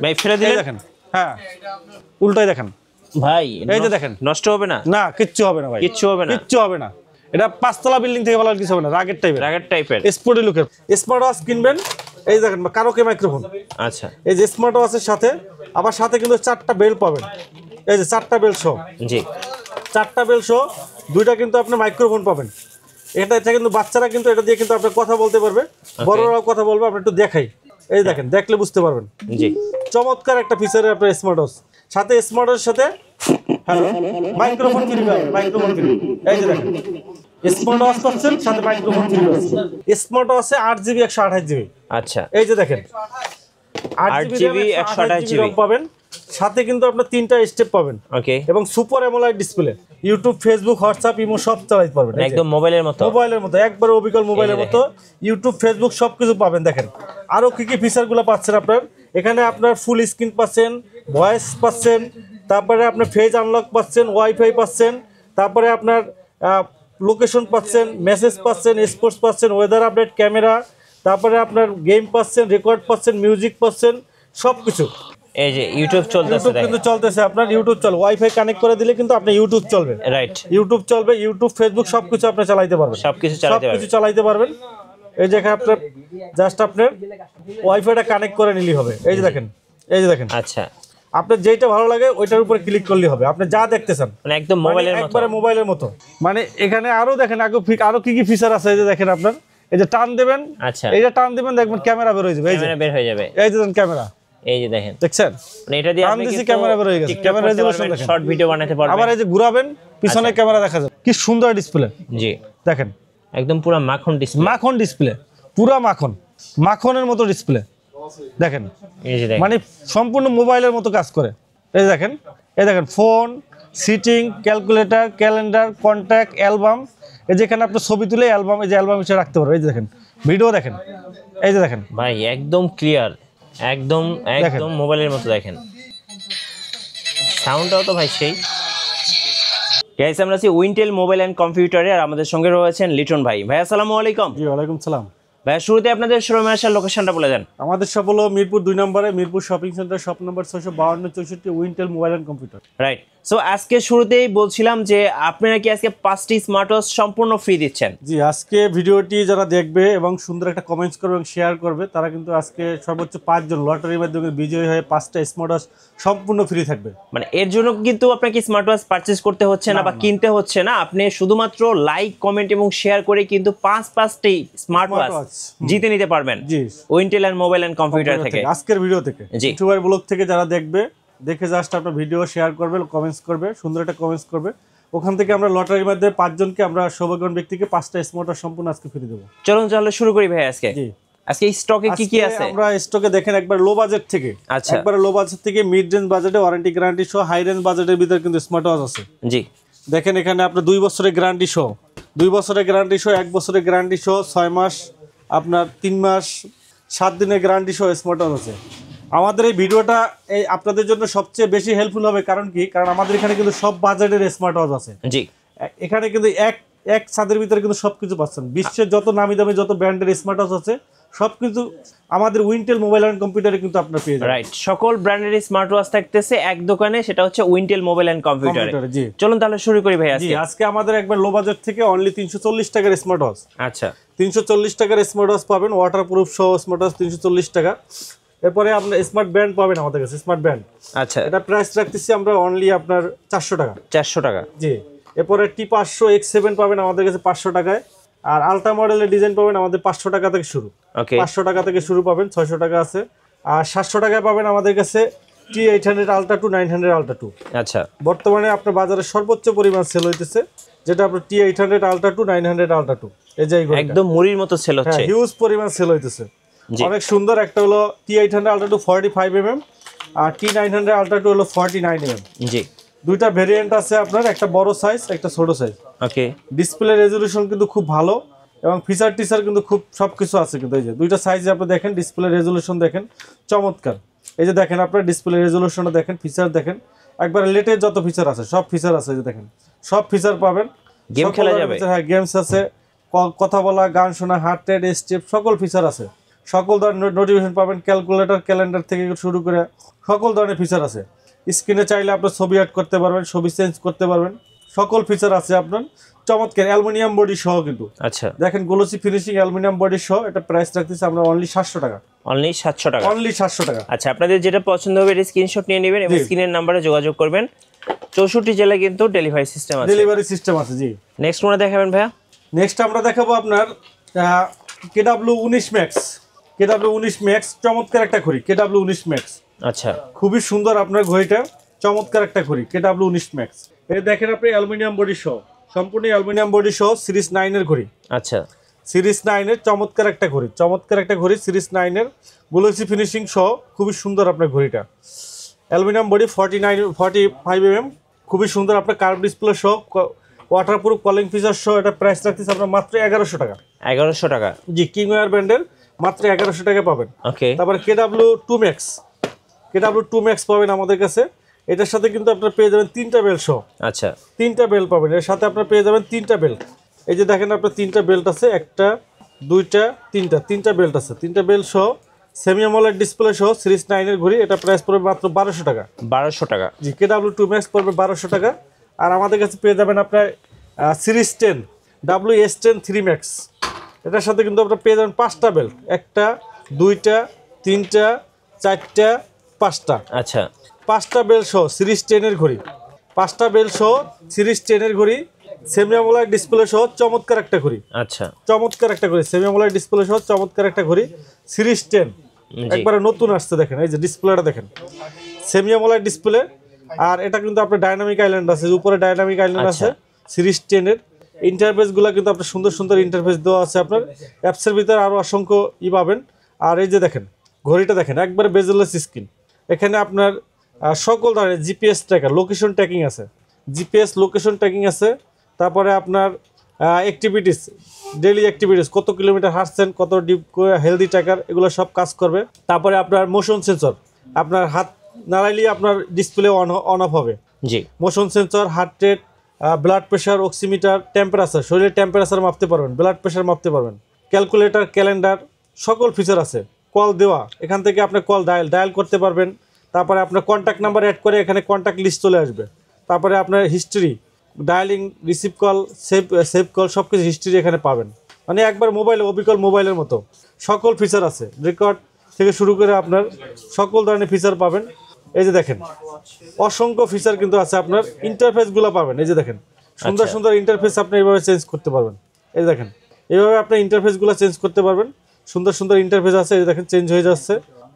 ভাই ফেলে দিলেন দেখেন, হ্যাঁ উল্টাই দেখেন ভাই, এই যে দেখেন নষ্ট হবে না? না, কিচ্ছু হবে না ভাই, কিচ্ছু হবে না, কিচ্ছু হবে না। এটা 5 তলা বিল্ডিং থেকে বলার কিছু হবে না, রাগের টাইপের স্পোর্টি লুকের স্মার্ট ওয়াচ কিনবেন। এই দেখেন কারোকে মাইক্রোফোন, আচ্ছা এই যে স্মার্ট ওয়াচের সাথে আবার সাথে কিন্তু 4টা বেল পাবেন। এই যে 4টা বেল সহ, জি 4টা বেল সহ 2টা কিন্তু আপনি মাইক্রোফোন পাবেন। এটা কিন্তু বাচ্চারা কিন্তু এটা দিয়ে কিন্তু আপনি কথা বলতে পারবে, বড়রাও কথা বলবে। আপনি একটু দেখাই, এই দেখেন, দেখলে বুঝতে পারবেন। জি চমৎকার একটা ফিচারের আপনার স্মার্ট ওয়াচ, সাথে স্মার্ট ওয়াচের সাথে মাইক্রোফোন ফ্রি পাবেন, মাইক্রোফোন ফ্রি। এই যে দেখেন স্মার্ট ওয়াচ পাচ্ছেন, সাথে মাইক্রোফোন ফ্রি পাচ্ছেন। স্মার্ট ওয়াচে 8GB 128GB। আচ্ছা, এই যে দেখেন 8GB 128GB পাবেন, সাথে কিন্তু আপনার 3টা স্টেপ পাবেন। ওকে, এবং super AMOLED display, YouTube, Facebook, WhatsApp, imo সব চালাতে পারবেন একদম মোবাইলের মতো, একবার অবিকল মোবাইলের মতো। ইউটিউব, ফেসবুক সবকিছু পাবেন। দেখেন আরো কি কি ফিচারগুলো পাচ্ছেন আপনার এখানে। আপনার ফুল স্ক্রিন পাচ্ছেন, ভয়েস পাচ্ছেন, তারপরে আপনার ফেজ আনলক পাচ্ছেন, ওয়াইফাই পাচ্ছেন, তারপরে আপনার লোকেশন পাচ্ছেন, মেসেজ পাচ্ছেন, স্পোর্টস পাচ্ছেন, ওয়েদার আপডেট, ক্যামেরা, তারপরে আপনার গেম পাচ্ছেন, রেকর্ড পাচ্ছেন, মিউজিক পাচ্ছেন, সবকিছু। এই যে ইউটিউব চলতেছে, কিন্তু চলতেছে আপনার ইউটিউব চলে, ওয়াইফাই কানেক্ট করে দিলে কিন্তু আপনি ইউটিউব চলবে, রাইট? ইউটিউব চলবে, ইউটিউব, ফেসবুক সবকিছু আপনি চালাতে পারবেন, সবকিছু চালাতে পারবেন। এই যে এখানে আপনার জাস্ট আপনার ওয়াইফাইটা কানেক্ট করে নিলেই হবে। এই যে দেখেন, এই যে দেখেন, আচ্ছা, আপনার যেটা ভালো লাগে ওইটার উপরে ক্লিক করলেই হবে, আপনি যা দেখতেছেন মানে একদম মোবাইলের মতো, একবারে মোবাইলের মতো। মানে এখানে আরো দেখেন আরো কি কি ফিচার আছে। এই যে দেখেন আপনার, এই যে টান দেবেন, আচ্ছা, এই যে টান দিবেন দেখবেন ক্যামেরা বের হয়ে যাবে, এই যে বের হয়ে যাবে, এই যে ক্যামেরা, এই যে দেখেন, দেখছেন মানে এটা দিয়ে আপনি কিন্তু ক্যামেরা বের হয়ে গেছে, ক্যামেরা রেজোলিউশন দেখেন, শর্ট ভিডিও বানাতে পারবেন। আবার এই যে ঘুরাবেন, পিছনে ক্যামেরা দেখা যাবে, কি সুন্দর ডিসপ্লে। জি দেখেন একদম পুরো মাখন ডিসপ্লে, মাখন ডিসপ্লে, পুরো মাখন, মাখনের মতো ডিসপ্লে। দেখেন এই যে দেখেন, মানে সম্পূর্ণ মোবাইলের মতো কাজ করে। এই দেখেন, এই দেখেন phone, setting, calculator, calendar, contact, album. এই যেখানে আপনি ছবি তুলে অ্যালবাম, এই যে অ্যালবাম হিসেবে রাখতে পারবেন। এই যে দেখেন ভিডিও দেখেন, এই যে দেখেন ভাই একদম ক্লিয়ার, একদম মোবাইলের মতো। দেখেন সাউন্ডটাও তো ভাই সেই। গাইস, আমরা আছি উইন্টেল মোবাইল অ্যান্ড কম্পিউটারে, আর আমাদের সঙ্গে রয়েছেন লিটন ভাই। ভাই আসসালামু আলাইকুম। জি ওয়ালাইকুম সালাম। ভাই শুরুতে আপনাদের শোরুমে আসার লোকেশনটা বলে দেন। আমাদের সব হলো মিরপুর 2 নম্বরে, Mirpur shopping centre, shop number 652 64, Wintel mobile and computer. Right. So আজকে শুরুতেই বলছিলাম যে আপনারা কি আজকে 5টি স্মার্ট ওয়াচ সম্পূর্ণ ফ্রি দিচ্ছেন? জি, আজকে ভিডিওটি যারা দেখবে এবং সুন্দর একটা কমেন্টস করবে এবং শেয়ার করবে, তারা কিন্তু আজকে সর্বোচ্চ 5 জন লটারির মাধ্যমে বিজয়ী হয়ে 5টা স্মার্ট ওয়াচ সম্পূর্ণ ফ্রি থাকবে। মানে এর জন্য কিন্তু আপনাকে স্মার্ট ওয়াচ পারচেজ করতে হচ্ছে না বা কিনতে হচ্ছে না, আপনি শুধুমাত্র লাইক, কমেন্ট এবং শেয়ার করে কিন্তু 5টি স্মার্ট ওয়াচ জিতে নিতে পারবেন। জি, Wintel and mobile and computer থেকে, আজকের ভিডিও থেকে, ইউটিউবার ব্লগ থেকে যারা দেখবে, দেখে জাস্ট আপনার ভিডিও শেয়ার করবে, কমেন্টস করবে, সুন্দর একটা কমেন্টস করবে, ওখান থেকে আমরা লটারির মাধ্যমে 5 জনকে, আমরা সৌভাগ্যবান ব্যক্তিকে 5টা স্মার্ট ওয়াচ সম্পূর্ণ আজকে ফ্রি দেবো। চলুন তাহলে শুরু করি ভাই। আজকে স্টকে কি কি আছে? আমরা স্টকে দেখেন একবার লো বাজেট থেকে, আচ্ছা, একবার লো বাজেট থেকে মিড রেঞ্জ বাজেটে ওয়ারেন্টি গ্যারান্টি সহ, হাই রেঞ্জ বাজেটের ভিতরে কিন্তু স্মার্ট ওয়াচ আছে। জি দেখেন এখানে আপনার 2 বছরের গ্যারান্টি সহ, 2 বছরের গ্যারান্টি সহ, 1 বছরের গ্যারান্টি সহ, 6 মাস, আপনার 3 মাস, 7 দিনের গ্যারান্টি সহ স্মার্ট ওয়াচ আছে। আমাদের এই ভিডিওটা এই আপনাদের জন্য সবচেয়ে বেশি হেল্পফুল হবে, কারণ কি, কারণ আমাদের এখানে কিন্তু সব বাজেটের স্মার্ট ওয়াচ আছে। জি, এখানে কিন্তু এক ছাদের ভিতরে কিন্তু সবকিছু পাচ্ছেন। বিশ্বের যত নামি দামি যত ব্র্যান্ডের স্মার্ট ওয়াচ আছে সবকিছু আমাদের উইন্টেল মোবাইল অ্যান্ড কম্পিউটারে কিন্তু আপনারা পেয়ে যাবেন। রাইট, সকল ব্র্যান্ডের স্মার্ট ওয়াচ থাকতেছে এক দোকানে, সেটা হচ্ছে উইন্টেল মোবাইল অ্যান্ড কম্পিউটারে। জি, চলুন তাহলে শুরু করি ভাই। আজকে আমাদের একবার লো বাজেট থেকে অনলি 340 টাকার স্মার্ট ওয়াচ। আচ্ছা, 340 টাকার স্মার্ট ওয়াচ পাবেন, ওয়াটারপ্রুফ সহ স্মার্ট ওয়াচ 340 টাকা। এরপরে আপনার স্মার্ট ব্যান্ড পাবেন আমাদের কাছে, স্মার্ট ব্যান্ড। আচ্ছা, এটা প্রাইস রাখতেছি আমরা অনলি আপনার 400 টাকা। 400 টাকা, জি। এরপরে T500 X7 পাবেন আমাদের কাছে 500 টাকায়, আর আলট্রা মডেলের ডিজাইন পাবেন আমাদের 500 টাকা থেকে শুরু। 500 টাকা থেকে শুরু পাবেন, 600 টাকা আছে, আর 700 টাকায় পাবেন আমাদের কাছে T800 Ultra 2, 900 Ultra 2। আচ্ছা, বর্তমানে আপনার বাজারে সর্বোচ্চ পরিমাণ সেল হইতেছে, যেটা আপনার T800 Ultra 2, 900 Ultra 2, এই যে একদম মুড়ির মতো সেল হচ্ছে, হিউজ পরিমাণ সেল হইতেছে, অনেক সুন্দর। একটা হলো T800 Ultra 2 45 mm, আর T900 Ultra 2 হলো 49 mm। জি, দুইটা ভেরিয়েন্ট আছে আপনার, একটা বড় সাইজ, একটা ছোট সাইজ। ওকে, ডিসপ্লে রেজোলিউশন কিন্তু খুব ভালো এবং ফিচার টিচার কিন্তু খুব সবকিছু আছে কিন্তু। এই যে দুইটা সাইজে আপনি দেখেন, ডিসপ্লে রেজোলিউশন দেখেন চমৎকার। এই যে দেখেন আপনার ডিসপ্লে রেজোলিউশনটা দেখেন, ফিচার দেখেন, একবার লেটেস্ট যত ফিচার আছে সব ফিচার আছে। এই যে দেখেন সব ফিচার পাবেন, গেম খেলা যাবে, হ্যাঁ গেমস আছে, কথা বলা, গান শোনা, হার্ট রেট, স্টেপ, সকল ফিচার আছে। সকল ধরনের নোটিফিকেশন পাবেন, ক্যালকুলেটর, ক্যালেন্ডার থেকে শুরু করে সকল ধরনের ফিচার আছে। স্ক্রিনে চাইলে আপনার ছবি অ্যাড করতে পারবেন, ছবি চেঞ্জ করতে পারবেন, সকল ফিচার আছে আপনার। চমৎকার অ্যালুমিনিয়াম বডি সহ কিন্তু। আচ্ছা, দেখেন গ্লোসি ফিনিশিং অ্যালুমিনিয়াম বডি সহ, এটা প্রাইস রাখতেছি আমরা অনলি 700 টাকা। অনলি 700 টাকা। অনলি 700 টাকা। আচ্ছা, আপনাদের যেটা পছন্দ হবে এটা স্ক্রিনশট নিয়ে নেবেন এবং স্ক্রিনের নম্বরে যোগাযোগ করবেন। 64 জেলায় কিন্তু ডেলিভারি সিস্টেম আছে। ডেলিভারি সিস্টেম আছে, জি। নেক্সট মনে দেখাবেন ভাইয়া? নেক্সট আমরা দেখাবো আপনার KW19 ম্যাক্স। KW19 ম্যাক্স চমৎকার একটা ঘড়ি, KW19 ম্যাক্স। আচ্ছা, খুবই সুন্দর আপনার ঘড়িটা, চমৎকার একটা ঘড়ি KW19 ম্যাক্স। এই দেখেন আপনি অ্যালুমিনিয়াম বডি সহ, সম্পূর্ণ অ্যালুমিনিয়াম বডি সহ সিরিজ 9 এর ঘড়ি। আচ্ছা, সিরিজ 9 এর চমৎকার একটা ঘড়ি, চমৎকার একটা ঘড়ি সিরিজ 9 এর গ্লোসি ফিনিশিং সহ, খুবই সুন্দর আপনার ঘড়িটা। অ্যালুমিনিয়াম বডি 45 mm, খুবই সুন্দর আপনার কার্ভ ডিসপ্লে সহ, ওয়াটারপ্রুফ কলিং ফিচার সহ। এটা প্রাইস রাখতেছে আপনার মাত্র 1100 টাকা। 1100 টাকা, জি। কিংওয়্যার ব্র্যান্ডের মাত্র 1100 টাকা পাবেন। ওকে। তারপরে KW2 ম্যাক্স, KW2 ম্যাক্স পাবেন আমাদের কাছে। এটার সাথে কিন্তু আপনার পেয়ে যাবেন 3টা বেল্ট সহ। আচ্ছা, 3টা বেল্ট পাবেন এর সাথে, আপনার পেয়ে যাবেন 3টা বেল্ট। এই যে দেখেন আপনার 3টা বেল্ট আছে, একটা, দুইটা, তিনটা বেল্ট আছে। 3টা বেল্ট সহ সেমি অ্যামোলেড ডিসপ্লে সহ সিরিজ 9 এর ঘড়ি। এটা প্রাইস পড়বে মাত্র 1200 টাকা। 1200 টাকা, জি। KW2 ম্যাক্স পড়বে 1200 টাকা। আর আমাদের কাছে পেয়ে যাবেন আপনার সিরিজ 10 WS10 3 ম্যাক্স। এটার সাথে কিন্তু আপনার পেয়ে যাবেন 5টা বেল্ট, একটা, দুইটা, তিনটা, চারটা, 5টা। আচ্ছা, 5টা বেল্ট সহ সিরিজ 10 এর ঘড়ি। 5টা বেল্ট সহ সিরিজ 10 এর ঘড়ি, সেমি অ্যামোলেড ডিসপ্লে সহ, চমৎকার একটা ঘড়ি। আচ্ছা, চমৎকার একটা ঘড়ি, সেমি অ্যামোলেড ডিসপ্লে সহ, চমৎকার একটা ঘড়ি সিরিজ 10। একবারে নতুন আসছে, দেখেন এই যে ডিসপ্লেটা দেখেন, সেমি অ্যামোলেড ডিসপ্লে। আর এটা কিন্তু আপনার ডাইনামিক আইল্যান্ড আছে, উপরে ডাইনামিক আইল্যান্ড আছে সিরিজ 10 এর। ইন্টারফেসগুলো কিন্তু আপনার সুন্দর সুন্দর ইন্টারফেস দেওয়া আছে। আপনার অ্যাপসের ভিতরে আরও অসংখ্য পাবেন। আর এই যে দেখেন ঘড়িটা দেখেন, একবারে বেজেলেস স্ক্রিন। এখানে আপনার সকল ধরনের জিপিএস ট্র্যাকার, লোকেশন ট্র্যাকিং আছে, জিপিএস লোকেশন ট্র্যাকিং আছে। তারপরে আপনার অ্যাক্টিভিটিস, ডেইলি অ্যাক্টিভিটিস, কত কিলোমিটার হাঁটছেন, কত ডিপ হেলদি ট্র্যাকার, এগুলো সব কাজ করবে। তারপরে আপনার মোশন সেন্সর, আপনার হাত নাড়াইলেই আপনার ডিসপ্লে অন অফ হবে। জি। Motion sensor, heart rate, blood pressure, oximeter, temperature, শরীরের টেম্পারেচার মাপতে পারবেন, ব্লাড প্রেশার মাপতে পারবেন, ক্যালকুলেটর, ক্যালেন্ডার, সকল ফিচার আছে। কল দেওয়া, এখান থেকে আপনি কল ডায়াল করতে পারবেন। তারপরে আপনার কন্ট্যাক্ট নাম্বার অ্যাড করে এখানে কন্ট্যাক্ট লিস্ট চলে আসবে। তারপরে আপনার history, dialling, receive call, save call, সব কিছু হিস্ট্রি এখানে পাবেন। মানে একবার মোবাইল, অবিকল মোবাইলের মতো সকল ফিচার আছে। রেকর্ড থেকে শুরু করে আপনার সকল ধরনের ফিচার পাবেন। এই যে দেখেন অসংখ্য ফিচার কিন্তু আছে। আপনার ইন্টারফেসগুলো পাবেন, এই যে দেখেন সুন্দর সুন্দর ইন্টারফেস আপনি এইভাবে চেঞ্জ করতে পারবেন। এই দেখেন এইভাবে আপনি ইন্টারফেসগুলো চেঞ্জ করতে পারবেন। সুন্দর সুন্দর ইন্টারফেস আছে, এই দেখেন চেঞ্জ হয়ে যাচ্ছে।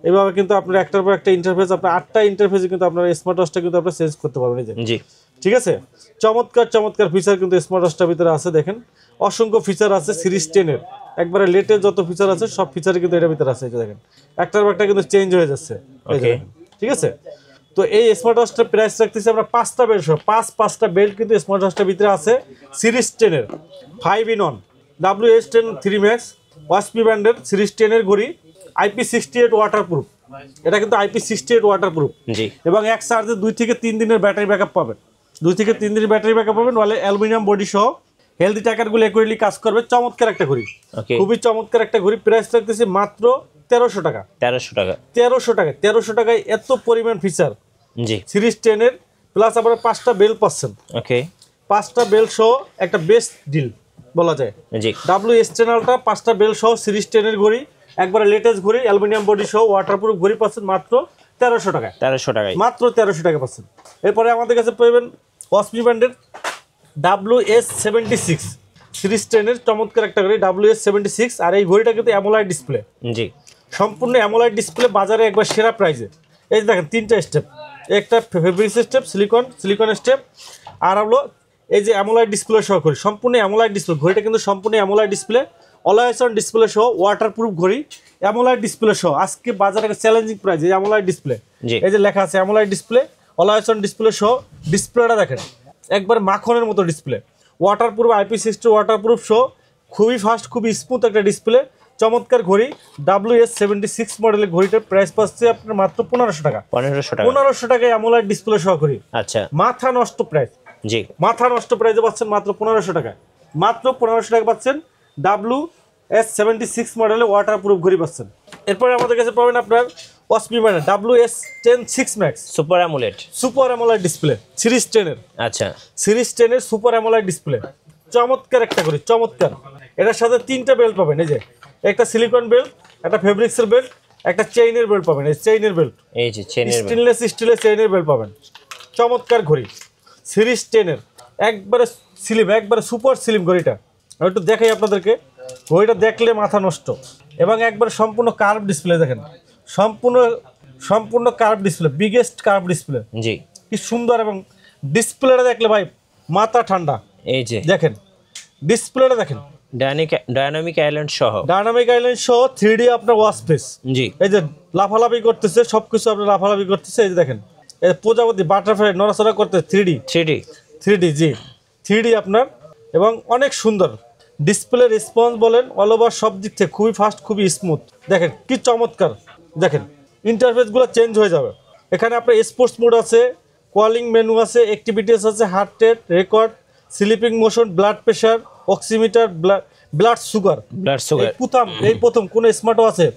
এইভাবে কিন্তু আপনার একটার পর একটা ইন্টারফেস, আপনার 8টা ইন্টারফেসে কিন্তু আপনার স্মার্ট ওয়াচটা কিন্তু আপনি চেঞ্জ করতে পারবেন। এই যে, জি, ঠিক আছে। চমৎকার চমৎকার ফিচার কিন্তু স্মার্ট ওয়াচটার ভিতরে আছে। দেখেন অসংখ্য ফিচার আছে সিরিজ 10 এর, একবারে লেটেস্ট যত ফিচার আছে সব ফিচারই কিন্তু এটার ভিতরে আছে। এই যে দেখেন একটার পর একটা কিন্তু চেঞ্জ হয়ে যাচ্ছে। এই যে দেখেন, ঠিক আছে। তো এই স্মার্ট ওয়াচটার প্রাইস রাখতেছি আমরা 5টা বেল্ট সহ, 5টা বেল্ট কিন্তু স্মার্ট ওয়াচটার ভিতরে আছে সিরিজ 10 এর 5-in-1 WS10 3 ম্যাক্স ওয়াসপি ব্র্যান্ডের সিরিজ 10 এর ঘড়ি। IP68 ওয়াটারপ্রুফ, এটা কিন্তু IP68 ওয়াটারপ্রুফ। জি। এবং এক চার্জে 2 থেকে 3 দিনের ব্যাটারি ব্যাকআপ পাবেন, 2 থেকে 3 দিনের ব্যাটারি ব্যাকআপ পাবেন। বলে অ্যালুমিনিয়াম বডি সহ হেলদি ট্র্যাকারগুলো একুরেটলি কাজ করবে। চমৎকার একটা ঘড়ি, খুবই চমৎকার একটা ঘড়ি। প্রাইস রাখতেছি মাত্র 1300 টাকা। 1300 টাকা, 1300 টাকা। 1300 টাকায় এত পরিমাণ ফিচার। জি। সিরিজ 10 এর প্লাস আবার 5টা বেল্ট পাচ্ছেন। ওকে, 5টা বেল্ট সহ একটা বেস্ট ডিল বলা যায়। জি। WS10 আলট্রা 5টা বেল্ট সহ সিরিজ 10 এর ঘড়ি, একবারে লেটেস্ট ঘড়ি, অ্যালুমিনিয়াম বডি সহ ওয়াটারপ্রুফ ঘড়ি পাচ্ছেন মাত্র 1300 টাকায়। 1300 টাকায়, মাত্র 1300 টাকা পাচ্ছেন। এরপরে আমাদের কাছে পাবেন ওয়াসপি ব্র্যান্ডের WS76 সিরিজ 10 এর চমৎকার একটা ঘড়ি, WS76। আর এই ঘড়িটা কিন্তু অ্যামোলাইড ডিসপ্লে, জি, সম্পূর্ণ অ্যামোলাইড ডিসপ্লে, বাজারে একবার সেরা প্রাইসে। এই যে দেখেন 3টা স্টেপ, একটা ফেব্রিক্স স্টেপ, সিলিকন স্টেপ, আর হলো এই যে অ্যামোলাইড ডিসপ্লে সহ ঘড়ি, সম্পূর্ণ অ্যামোলাইড ডিসপ্লে। ঘড়িটা কিন্তু সম্পূর্ণ অ্যামোলাইড ডিসপ্লে, অলওয়েজ অন ডিসপ্লে সহ, ওয়াটারপ্রুফ ঘড়ি, অ্যামোলাইড ডিসপ্লে সহ। আজকে বাজারে চ্যালেঞ্জিং প্রাইস এই অ্যামোলাইড ডিসপ্লে। এই যে লেখা আছে অ্যামোলাইড ডিসপ্লে, অলওয়েজ অন ডিসপ্লে সহ। ডিসপ্লেটা দেখেন একবার মাখনের মতো ডিসপ্লে, ওয়াটারপ্রুফ, IP60 ওয়াটারপ্রুফ সহ, খুবই ফাস্ট, খুবই স্মুথ একটা ডিসপ্লে। চমৎকার ঘড়ি, WS76 মডেলের ঘড়িটার প্রাইস পাচ্ছে আপনার মাত্র 1500 টাকা। 1500 টাকায় অ্যামোলাইড ডিসপ্লে সহ ঘড়ি। আচ্ছা, মাথা নষ্ট প্রাইস। জি, মাথা নষ্ট প্রাইসে পাচ্ছেন মাত্র 1500 টাকায়। মাত্র 1500 টাকা পাচ্ছেন S76 মডেলের ওয়াটারপ্রুফ ঘড়ি পাচ্ছেন। এরপরে আমাদের কাছে পাবেন আপনার ওয়াসপি মানে WS10 6 Max super AMOLED display series 10 এর। আচ্ছা, সিরিজ 10 এর সুপার অ্যামোলেড ডিসপ্লে, চমৎকার একটা ঘড়ি, চমৎকার। এটার সাথে 3টা বেল্ট পাবেন, এই যে একটা সিলিকন বেল্ট, একটা ফেব্রিক্সের বেল্ট, একটা চেইনের বেল্ট পাবেন, এই চেইনের বেল্ট, এই যে চেইনের স্টেনলেস স্টিলের চেইনের বেল্ট পাবেন। চমৎকার ঘড়ি সিরিজ 10 এর, একবারে স্লিম, একবারে সুপার স্লিম ঘড়িটা। আমি একটু দেখাই আপনাদেরকে, ঘড়িটা দেখলে মাথা নষ্ট, এবং একবারে সম্পূর্ণ কার্ভ ডিসপ্লে দেখেন, সম্পূর্ণ curve display, biggest curve display. জি, কি সুন্দর, এবং ডিসপ্লেটা দেখলে ভাই মাথা ঠান্ডা। এই যে দেখেন ডিসপ্লেটা দেখেন, ডায়নামিক আইল্যান্ড সহ 3D আপনার ওয়াচ ফেস। জি, এই যে লাফালাফি করতেছে, সবকিছু আপনার লাফালাফি করতেছে, এই যে দেখেন, এই প্রজাপতি বাটারফ্লাই নড়াচড়া করতেছে, 3D জি 3D আপনার, এবং অনেক সুন্দর ডিসপ্লে রেসপন্স বলেন, অল ওভার সব দিক থেকে খুবই ফাস্ট, খুবই স্মুথ। দেখেন কি চমৎকার, দেখেন ইন্টারফেসগুলো চেঞ্জ হয়ে যাবে। এখানে আপনার স্পোর্টস মোড আছে, কলিং মেনু আছে, অ্যাক্টিভিটিস আছে, heart rate, record, sleeping motion, blood pressure, oximeter, blood sugar. এই প্রথম কোন স্মার্ট ওয়াচে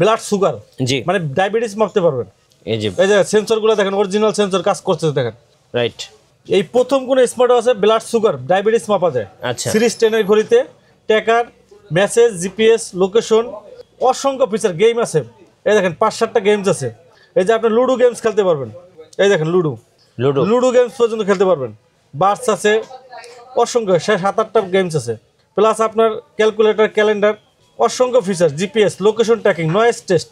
ব্লাড সুগার, জি মানে ডায়াবেটিস মাপতে পারবেন। এই যে সেন্সরগুলো দেখেন, অরিজিনাল সেন্সর কাজ করছে দেখেন, রাইট। এই প্রথম কোন স্মার্ট ওয়াচে ব্লাড সুগার, ডায়াবেটিস মাপা যায়। আচ্ছা, সিরিজ 10 এর ঘড়িতে ট্র্যাকার, মেসেজ, জিপিএস, লোকেশন, অসংখ্য ফিচার, গেম আছে, এই দেখেন 5-7টা গেমস আছে। এই যে আপনি লুডো গেমস খেলতে পারবেন, এই দেখেন লুডো গেমস পর্যন্ত খেলতে পারবেন। বার্স আছে, অসংখ্য 7-8টা গেমস আছে, প্লাস আপনার ক্যালকুলেটর, ক্যালেন্ডার, অসংখ্য feature, GPS, location tracking, noise test.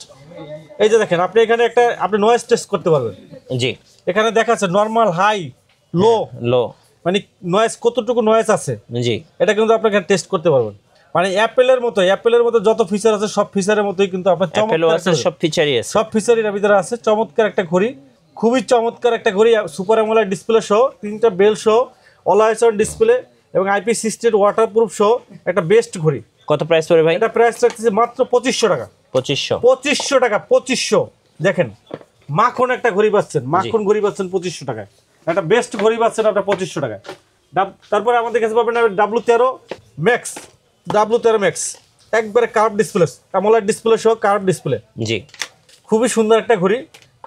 এই যে দেখেন আপনি এখানে আপনি নয়েজ টেস্ট করতে পারবেন। জি, এখানে দেখাচ্ছে নর্মাল, হাই, লো, মানে নয়েজ কতটুকু নয়েজ আছে, জি এটা কিন্তু আপনি এখানে টেস্ট করতে পারবেন। মানে অ্যাপেলের মতো যত ফিচার আছে সব ফিচারের মতোই কিন্তু আপনার সব ফিচারই এর ভিতরে আছে। চমৎকার একটা ঘড়ি, খুবই চমৎকার একটা ঘড়ি, সুপার অ্যামোলেড ডিসপ্লে সহ, 3টা বেল সহ, অলওয়েজ অন ডিসপ্লে, এবং IP60 ওয়াটারপ্রুফ সহ একটা বেস্ট ঘড়ি। কত প্রাইস পড়বে ভাই? এটা প্রাইস রাখতেছে মাত্র 2500 টাকা। 2500 টাকা, 2500। দেখেন মাখন একটা ঘড়ি পাচ্ছেন, মাখন ঘড়ি পাচ্ছেন 2500 টাকায়, একটা বেস্ট ঘড়ি পাচ্ছেন আপনার 2500 টাকায়। তারপরে আমাদের কাছে পাবেন W13 Max, একবারে কার্ভ ডিসপ্লে, অ্যামোলেড ডিসপ্লে সহ কার্ভ ডিসপ্লে। জি, খুবই সুন্দর একটা ঘড়ি,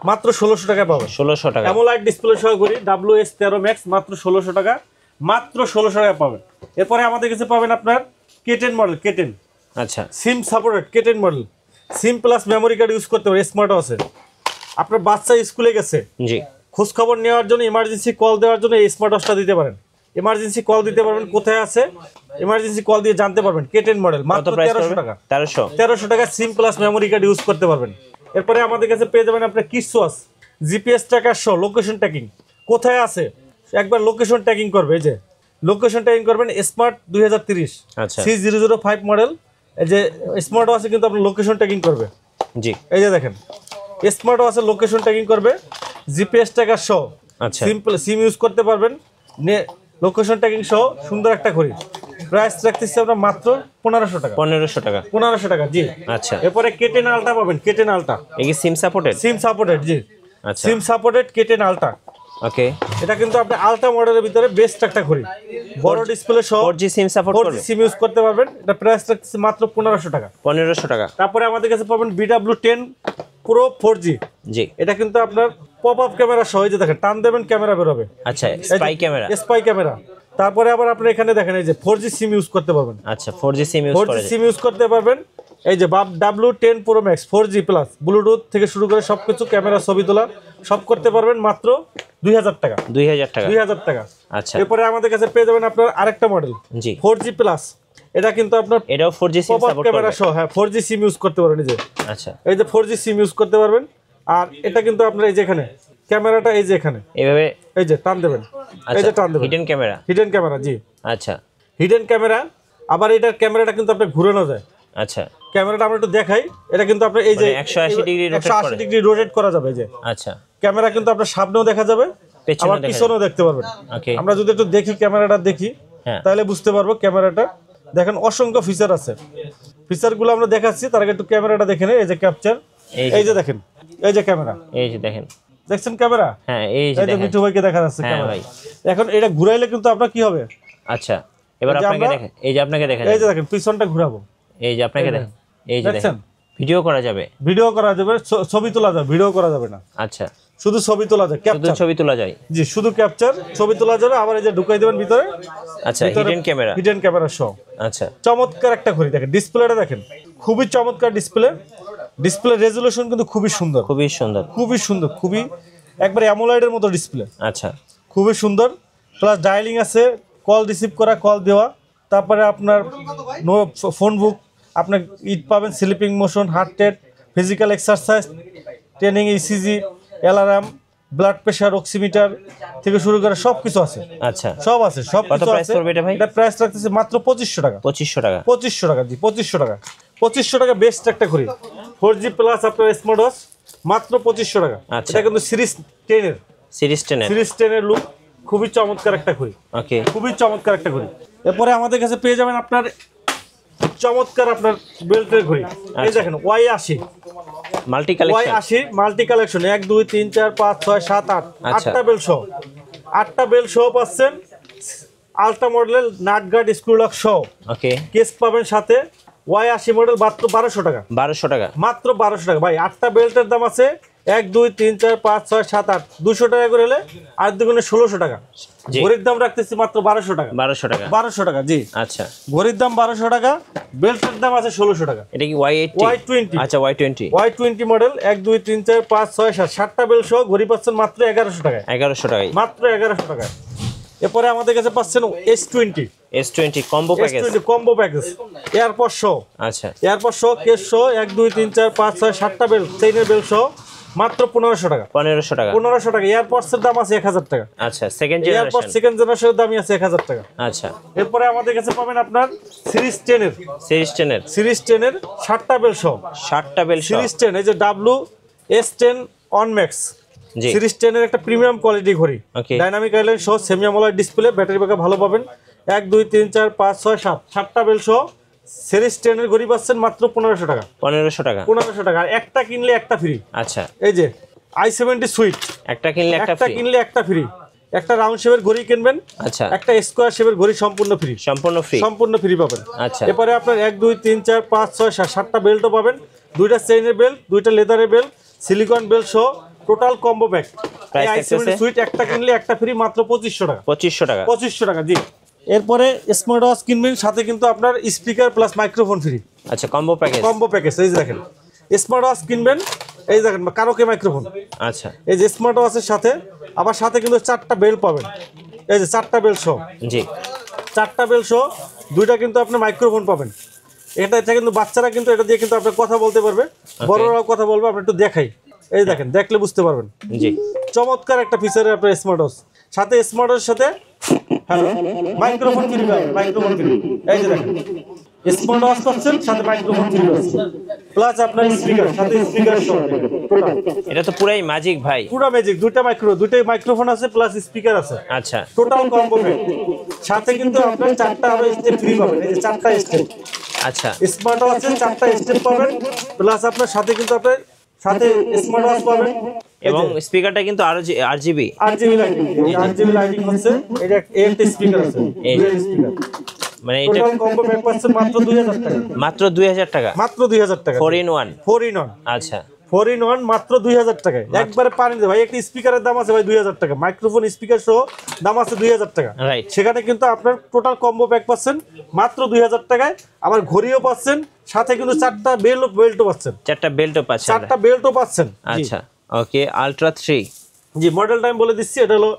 মাত্র 1600 টাকায় পাবেন। 1600 টাকা অ্যামোলেড ডিসপ্লে সহ ঘড়ি WS13 Max, মাত্র 1600 টাকা, মাত্র 1600 টাকা পাবেন। এরপরে আমাদের কাছে পাবেন আপনার K10 মডেল, K10, আচ্ছা, সিম সাপোর্টেড K10 মডেল, সিম প্লাস মেমোরি কার্ড ইউজ করতে পারে, স্মার্ট আছে। আপনার বাচ্চা স্কুলে গেছে, জি, খোঁজ খবর নেওয়ার জন্য, ইমার্জেন্সি কল দেওয়ার জন্য এই স্মার্ট ওয়াচটা দিতে পারেন। ইমার্জেন্সি কল দিতে পারবেন, কোথায় আছে ইমার্জেন্সি কল দিয়ে জানতে পারবেন। K10 মডেল, মাত্র 1300 টাকা। 1300 টাকা সিম প্লাস মেমোরি কার্ড ইউজ করতে পারবেন। এরপরে আমাদের কাছে পেয়ে যাবেন আপনার কিডস ওয়াচ, জিপিএস ট্র্যাকার সহ, লোকেশন ট্র্যাকিং, কোথায় আছে একবার লোকেশন ট্র্যাকিং করবে। এই যে লোকেশন ট্র্যাকিং করবেন, স্মার্ট 2030 আচ্ছা, C005 মডেল। এই যে স্মার্ট ওয়াচে কিন্তু আপনার লোকেশন ট্র্যাকিং করবে। জি, এই যে দেখেন স্মার্ট ওয়াচে লোকেশন ট্র্যাকিং করবে, জিপিএস ট্র্যাকার সহ, আচ্ছা, সিম ইউজ করতে পারবেন, লোকেশন ট্র্যাকিং সহ সুন্দর একটা ঘড়ি। প্রাইস রাখতেছি আমরা মাত্র 1500 টাকা। 1500 টাকা জি। আচ্ছা, এরপরে K10 আলট্রা পাবেন, K10 আলট্রা, এই কি সিম সাপোর্টেড? জি, আচ্ছা, সিম সাপোর্টেড K10 আলট্রা। ওকে, এটা কিন্তু আপনি আলট্রা মডেলের ভিতরে বেস্ট একটা ঘড়ি, বড় ডিসপ্লে সহ, 4G সিম সাপোর্ট করবে, সিম ইউজ করতে পারবেন। এটা প্রাইস রাখতেছি মাত্র 1500 টাকা। 1500 টাকা। তারপরে আমাদের কাছে পাবেন BW10 Pro 4G, জি, এটা কিন্তু আপনার পপ আপ ক্যামেরা সহ, এই যে দেখেন টান দেবেন ক্যামেরা বের হবে। আচ্ছা, স্পাই ক্যামেরা। তারপরে আবার আপনি এখানে দেখেন এই যে 4G সিম ইউজ করতে পারবেন। আচ্ছা, 4G সিম ইউজ করতে পারবেন। এই যে W10 Pro Max 4G plus Bluetooth থেকে শুরু করে সবকিছু, ক্যামেরা, ছবি তোলা সব করতে পারবেন মাত্র 2000 টাকা। 2000 টাকা। আচ্ছা, এরপরে আমাদের কাছে পেয়ে যাবেন আপনার আরেকটা মডেল, জি, 4G প্লাস। এটা কিন্তু আপনার এটাও 4G সিম সাপোর্ট করবে, ক্যামেরা সহ, হ্যাঁ 4G সিম ইউজ করতে পারবেন। এই যে আচ্ছা, এই যে 4G সিম ইউজ করতে পারবেন। আর এটা কিন্তু আপনার এই যে এখানে ক্যামেরাটা, এই যে এখানে এইভাবে এই যে টান দেবেন, এই যে টান দেবেন, হিডেন ক্যামেরা জি। আচ্ছা, হিডেন ক্যামেরা। আবার এটার ক্যামেরাটা কিন্তু আপনার ঘুরানো যায়। আচ্ছা, ক্যামেরাটা আমরা একটু দেখাই। এটা কিন্তু আপনার এই যে 180 ডিগ্রি রোটেট করা যাবে। এই যে আচ্ছা, ক্যামেরা কিন্তু আপনার সামনেও দেখা যাবে, আবার পিছনেও দেখতে পারবেন। আমরা যদি একটু দেখি, ক্যামেরাটা দেখি, তাহলে বুঝতে পারবো ক্যামেরাটা। দেখেন অসংখ্য ফিচার আছে, ফিচারগুলো আমরা দেখাচ্ছি, তার আগে একটু ক্যামেরাটা দেখে নেই। এই যে ক্যাপচার, এই যে দেখেন, এই যে ক্যামেরা, এই যে দেখেন, দেখছেন ক্যামেরা? হ্যাঁ, এই যে দেখেন, মিঠু ভাইকে দেখা যাচ্ছে ক্যামেরা। এখন এটা ঘুরাইলে কিন্তু আপনার কি হবে? আচ্ছা, এবার আপনাকে দেখেন, এই যে আপনাকে দেখেন, এই যে দেখেন পিছনটা ঘুরাবো, এই যে আপনাকে এই যে দেখেন ভিডিও করা যাবে, ছবি তোলা যাবে, ভিডিও করা যাবে না। আচ্ছা, শুধু ছবি তোলা যায়, ক্যাপচার ছবি তোলা যায়। জি, শুধু ক্যাপচার ছবি তোলা যাবে। আবার এই যে ঢুকাই দিবেন ভিতরে। আচ্ছা, হিডেন ক্যামেরা সহ। আচ্ছা, চমৎকার একটা ঘড়ি। দেখেন ডিসপ্লেটা দেখেন, খুবই চমৎকার ডিসপ্লে রেজোলিউশন কিন্তু খুবই সুন্দর, খুবই একবার অ্যামোলেডের মতো ডিসপ্লে। আচ্ছা, খুবই সুন্দর। প্লাস ডায়ালিং আছে, কল রিসিভ করা, কল দেওয়া। তারপরে আপনার ফোন বুক, আপনার পাবেন, sleeping motion, heart rate, physical exercise, training, ECG, alarm, blood pressure, oximeter থেকে শুরু করে সবকিছু আছে। আচ্ছা, সব আছে, সব কত প্রাইস পড়বে এটা ভাই? এটা প্রাইস রাখতেছে মাত্র 2500 টাকা। 2500 টাকা, 2500 টাকা। জি, 2500 টাকা। 2500 টাকা বেস্ট একটা ঘড়ি। 4G প্লাস আপনার স্মার্ট ওয়াচ মাত্র 2500 টাকা। আচ্ছা, এটা কিন্তু সিরিজ 10 এর লুক, খুবই চমৎকার একটা ঘড়ি। ওকে, খুবই চমৎকার একটা ঘড়ি। এরপরে আমাদের কাছে পেয়ে যাবেন আপনার চমৎকার আপনার বেল্টের ঘড়ি। এই দেখেন Y80 multi collection, Y80 multi collection 1 2 3 4 5 6 7 8 8টা বেল্ট সহ, 8টা বেল্ট সহ পাচ্ছেন। আলট্রা মডেলের নাট গার্ড স্ক্রু লক সহ। ওকে, কেস পাবেন সাথে। Y80 মডেল মাত্র 1200 টাকা। 1200 টাকা, মাত্র 1200 টাকা ভাই। 8টা বেল্টের দাম আছে 1 2 3 4 5 6 7 8 200 টাকা করে হলে আর দুগুণে 1600 টাকা। ঘড়ির দাম রাখতেছি মাত্র 1200 টাকা। 1200 টাকা। জি, আচ্ছা, ঘড়ির দাম 1200 টাকা, বেল্টের দাম আছে 1600 টাকা। এটা কি Y20? আচ্ছা, Y20 মডেল 1 2 3 4 5 6 7 7টা বেল্ট সহ ঘড়ি পাচ্ছেন মাত্র 1100 টাকায়। 1100 টাকায়, মাত্র 1100 টাকায়। এরপরে আমাদের কাছে পাচ্ছেন S20 কম্বো প্যাকেজ এয়ারপড সহ। আচ্ছা, এয়ারপড সহ, কেস সহ 1 2 3 4 5 6 7টা বেল্ট, চেইনের বেল্ট সহ মাত্র 1500 টাকা। 1500 টাকা। এয়ারপডস এর দাম আছে 1000 টাকা। আচ্ছা, সেকেন্ড জেনারেশনের দামই আছে 1000 টাকা। আচ্ছা, এরপরে আমাদের কাছে পাবেন আপনার সিরিজ 10 এর 7টা বেল্ট সহ। সিরিজ 10 এই যে WS10 অন ম্যাক্স সিরিজ 10 এর একটা প্রিমিয়াম কোয়ালিটি ঘড়ি। ডাইনামিক আইল্যান্ড সহ, semi AMOLED display, battery backup ভালো পাবেন। 1 2 3 4 5 6 7 7টা বেল্ট সহ সিরিজ 10 এর ঘড়ি পাচ্ছেন মাত্র 1500 টাকা। 1500 টাকা। আর একটা কিনলে একটা ফ্রি। আচ্ছা, এই যে i70 সুইট, একটা কিনলে একটা ফ্রি। একটা রাউন্ড শেপের ঘড়ি কিনবেন, আচ্ছা, একটা স্কয়ার শেপের ঘড়ি সম্পূর্ণ ফ্রি পাবেন। আচ্ছা, এরপরে আপনার 1 2 3 4 5 6 7 7টা বেল্টও পাবেন। 2টা চেইনের বেল্ট, 2টা লেদারের বেল্ট, সিলিকন বেল্ট সহ total combo pack. i70 sweet একটা কিনলে একটা ফ্রি, মাত্র 2500 টাকা। 2500 টাকা। জি, এরপরে স্মার্ট ওয়াচ কিনবেন, সাথে কিন্তু আপনার স্পিকার প্লাস মাইক্রোফোন ফ্রি। আচ্ছা, কম্বো প্যাকেজ। এই যে দেখেন, স্মার্ট ওয়াচ কিনবেন, এই দেখেন কারোকে মাইক্রোফোন। আচ্ছা, এই যে স্মার্ট ওয়াচের সাথে আবার সাথে কিন্তু 4টা বেল্ট পাবেন। এই যে 4টা বেল্ট সহ। জি, 4টা বেল্ট সহ 2টা কিন্তু আপনি মাইক্রোফোন পাবেন। এটা কিন্তু বাচ্চারা কিন্তু এটা দিয়ে কিন্তু আপনি কথা বলতে পারবে, বড়রাও কথা বলবে। আপনি একটু দেখাই, এই দেখেন, দেখলে বুঝতে পারবেন। জি, চমৎকার একটা ফিচারে আপনার স্মার্ট ওয়াচ। সাথে স্মার্ট ওয়াচের সাথে মাইক্রোফোন ফ্রি পাবেন। এই যে দেখেন, স্মার্ট ওয়াচ পাচ্ছেন, সাথে মাইক্রোফোন ফ্রি পাচ্ছেন, প্লাস আপনার স্পিকার, সাথে স্পিকার সহ। এটা তো পুরাই ম্যাজিক ভাই, পুরো ম্যাজিক। দুইটাই মাইক্রোফোন আছে, প্লাস স্পিকার আছে। আচ্ছা, টোটাল কম্বো প্যাক। সাথে কিন্তু আপনার 4টা আরো স্টেপ ফ্রি পাবেন। এই যে 4টা স্টেপ। আচ্ছা, স্মার্ট ওয়াচের 4টা স্টেপ পাবেন, প্লাস আপনার সাথে কিন্তু আপনার সাথে স্মার্ট ওয়াচ পাবেন। এবং স্পিকারটা কিন্তু RGB লাইটিং হচ্ছে। এটা একটা স্পিকার আছে, স্পিকার। মানে এটা কম্বো প্যাক পাচ্ছেন মাত্র 2000 টাকা। মাত্র 2000 টাকা। 4 in 1। আচ্ছা, 4 in 1 মাত্র 2000 টাকায়। একবারে পানি দে ভাই। একটা স্পিকারের দাম আছে ভাই 2000 টাকা, মাইক্রোফোন স্পিকার সহ দাম আছে 2000 টাকা। সেখানে কিন্তু আপনার টোটাল কম্বো প্যাক পাচ্ছেন মাত্র 2000 টাকায়। আবার ঘড়িও পাচ্ছেন, সাথে কিন্তু 4টা বেল্টও পাচ্ছেন। 4টা বেল্টও পাচ্ছেন। আচ্ছা, ওকে। আলট্রা 3, জি, মডেলটা আমি বলে দিচ্ছি। এটা হলো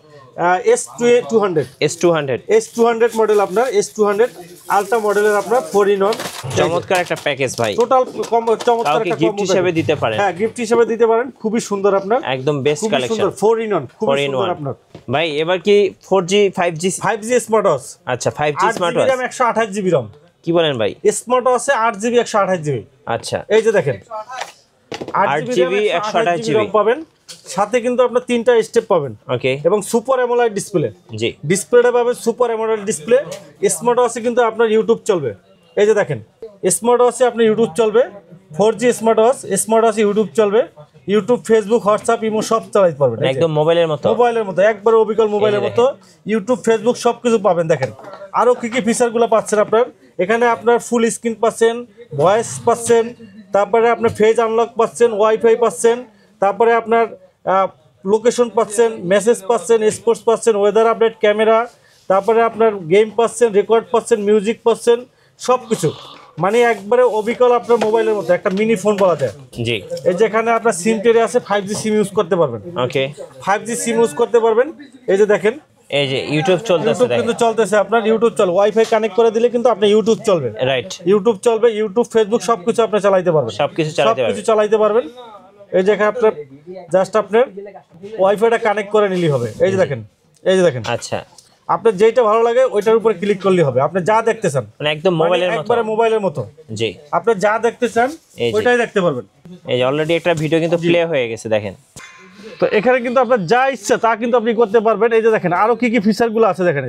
S200 মডেল। আপনার S200 আলট্রা মডেলের আপনার 4 in 1। চমৎকার একটা প্যাকেজ ভাই, টোটাল চমৎকার একটা গিফট হিসেবে দিতে পারেন। হ্যাঁ, গিফট হিসেবে দিতে পারেন। খুবই সুন্দর, আপনার একদম বেস্ট কালেকশন। 4 in 1 খুবই সুন্দর আপনার ভাই। এবার কি 4G 5G স্মার্ট ওয়াচ। আচ্ছা, 5G স্মার্ট ওয়াচ, 128 GB রম। কি বলেন ভাই? স্মার্ট ওয়াচে 8 GB 128 GB। আচ্ছা, এই যে দেখেন, 8 GB 128 GB পাবেন। সাথে কিন্তু আপনার 3টা স্টেপ পাবেন। ওকে, এবং সুপার অ্যামোলেড ডিসপ্লে। জি, ডিসপ্লেটা পাবেন সুপার অ্যামোলেড ডিসপ্লে। স্মার্ট ওয়াচে কিন্তু আপনার ইউটিউব চলবে। এই যে দেখেন, স্মার্ট ওয়াচে আপনার ইউটিউব চলবে। 4G স্মার্ট ওয়াচে ইউটিউব চলবে। ইউটিউব, ফেসবুক, হোয়াটসঅ্যাপ, ইমো সব চালাতে পারবেন। একদম মোবাইলের মতো, একবার অবিকল মোবাইলের মতো। ইউটিউব, ফেসবুক সবকিছু পাবেন। দেখেন আরো কি কি ফিচারগুলো পাচ্ছেন আপনার। এখানে আপনার ফুল স্ক্রিন পাচ্ছেন, ভয়েস পাচ্ছেন, তারপরে আপনার ফেজ আনলক পাচ্ছেন, ওয়াইফাই পাচ্ছেন, তারপরে আপনার লোকেশন পাচ্ছেন, মেসেজ পাচ্ছেন, স্পোর্টস পাচ্ছেন, ওয়েদার আপডেট, ক্যামেরা, তারপরে আপনার গেম পাচ্ছেন, রেকর্ড পাচ্ছেন, মিউজিক পাচ্ছেন, সব কিছু মানে একবারে অবিকল আপনার মোবাইলের মতো একটা মিনি ফোন বলা যায়। জি, এই যেখানে আপনার সিম টেরে আছে, 5G সিম ইউজ করতে পারবেন। ওকে, 5G সিম ইউজ করতে পারবেন। এই যে দেখেন, এই যে ইউটিউব চলতেছে, ইউটিউব কিন্তু চলতেছে, আপনার ইউটিউব চলবে, ওয়াইফাই কানেক্ট করে দিলে কিন্তু আপনার ইউটিউব চলবে। রাইট, ইউটিউব চলবে, ইউটিউব, ফেসবুক সবকিছু আপনি চালাইতে পারবেন, সবকিছু চালাইতে পারবেন। এই যে এখানে আপনার জাস্ট আপনার ওয়াইফাইটা কানেক্ট করে নিলেই হবে। এই যে দেখেন, এই যে দেখেন, আচ্ছা, আপনার যেটা ভালো লাগে ওইটার উপরে ক্লিক করলেই হবে। আপনি যা দেখতে চান মানে একদম মোবাইলের মতো, একবারে মোবাইলের মতো। জি, আপনি যা দেখতে চান ওইটাই দেখতে পারবেন। এই যে অলরেডি একটা ভিডিও কিন্তু প্লে হয়ে গেছে, দেখেন। তো এখানে কিন্তু আপনার যা ইচ্ছা তা কিন্তু আপনি করতে পারবেন। এই যে দেখেন আরো কি কি ফিচার গুলো আছে দেখেন।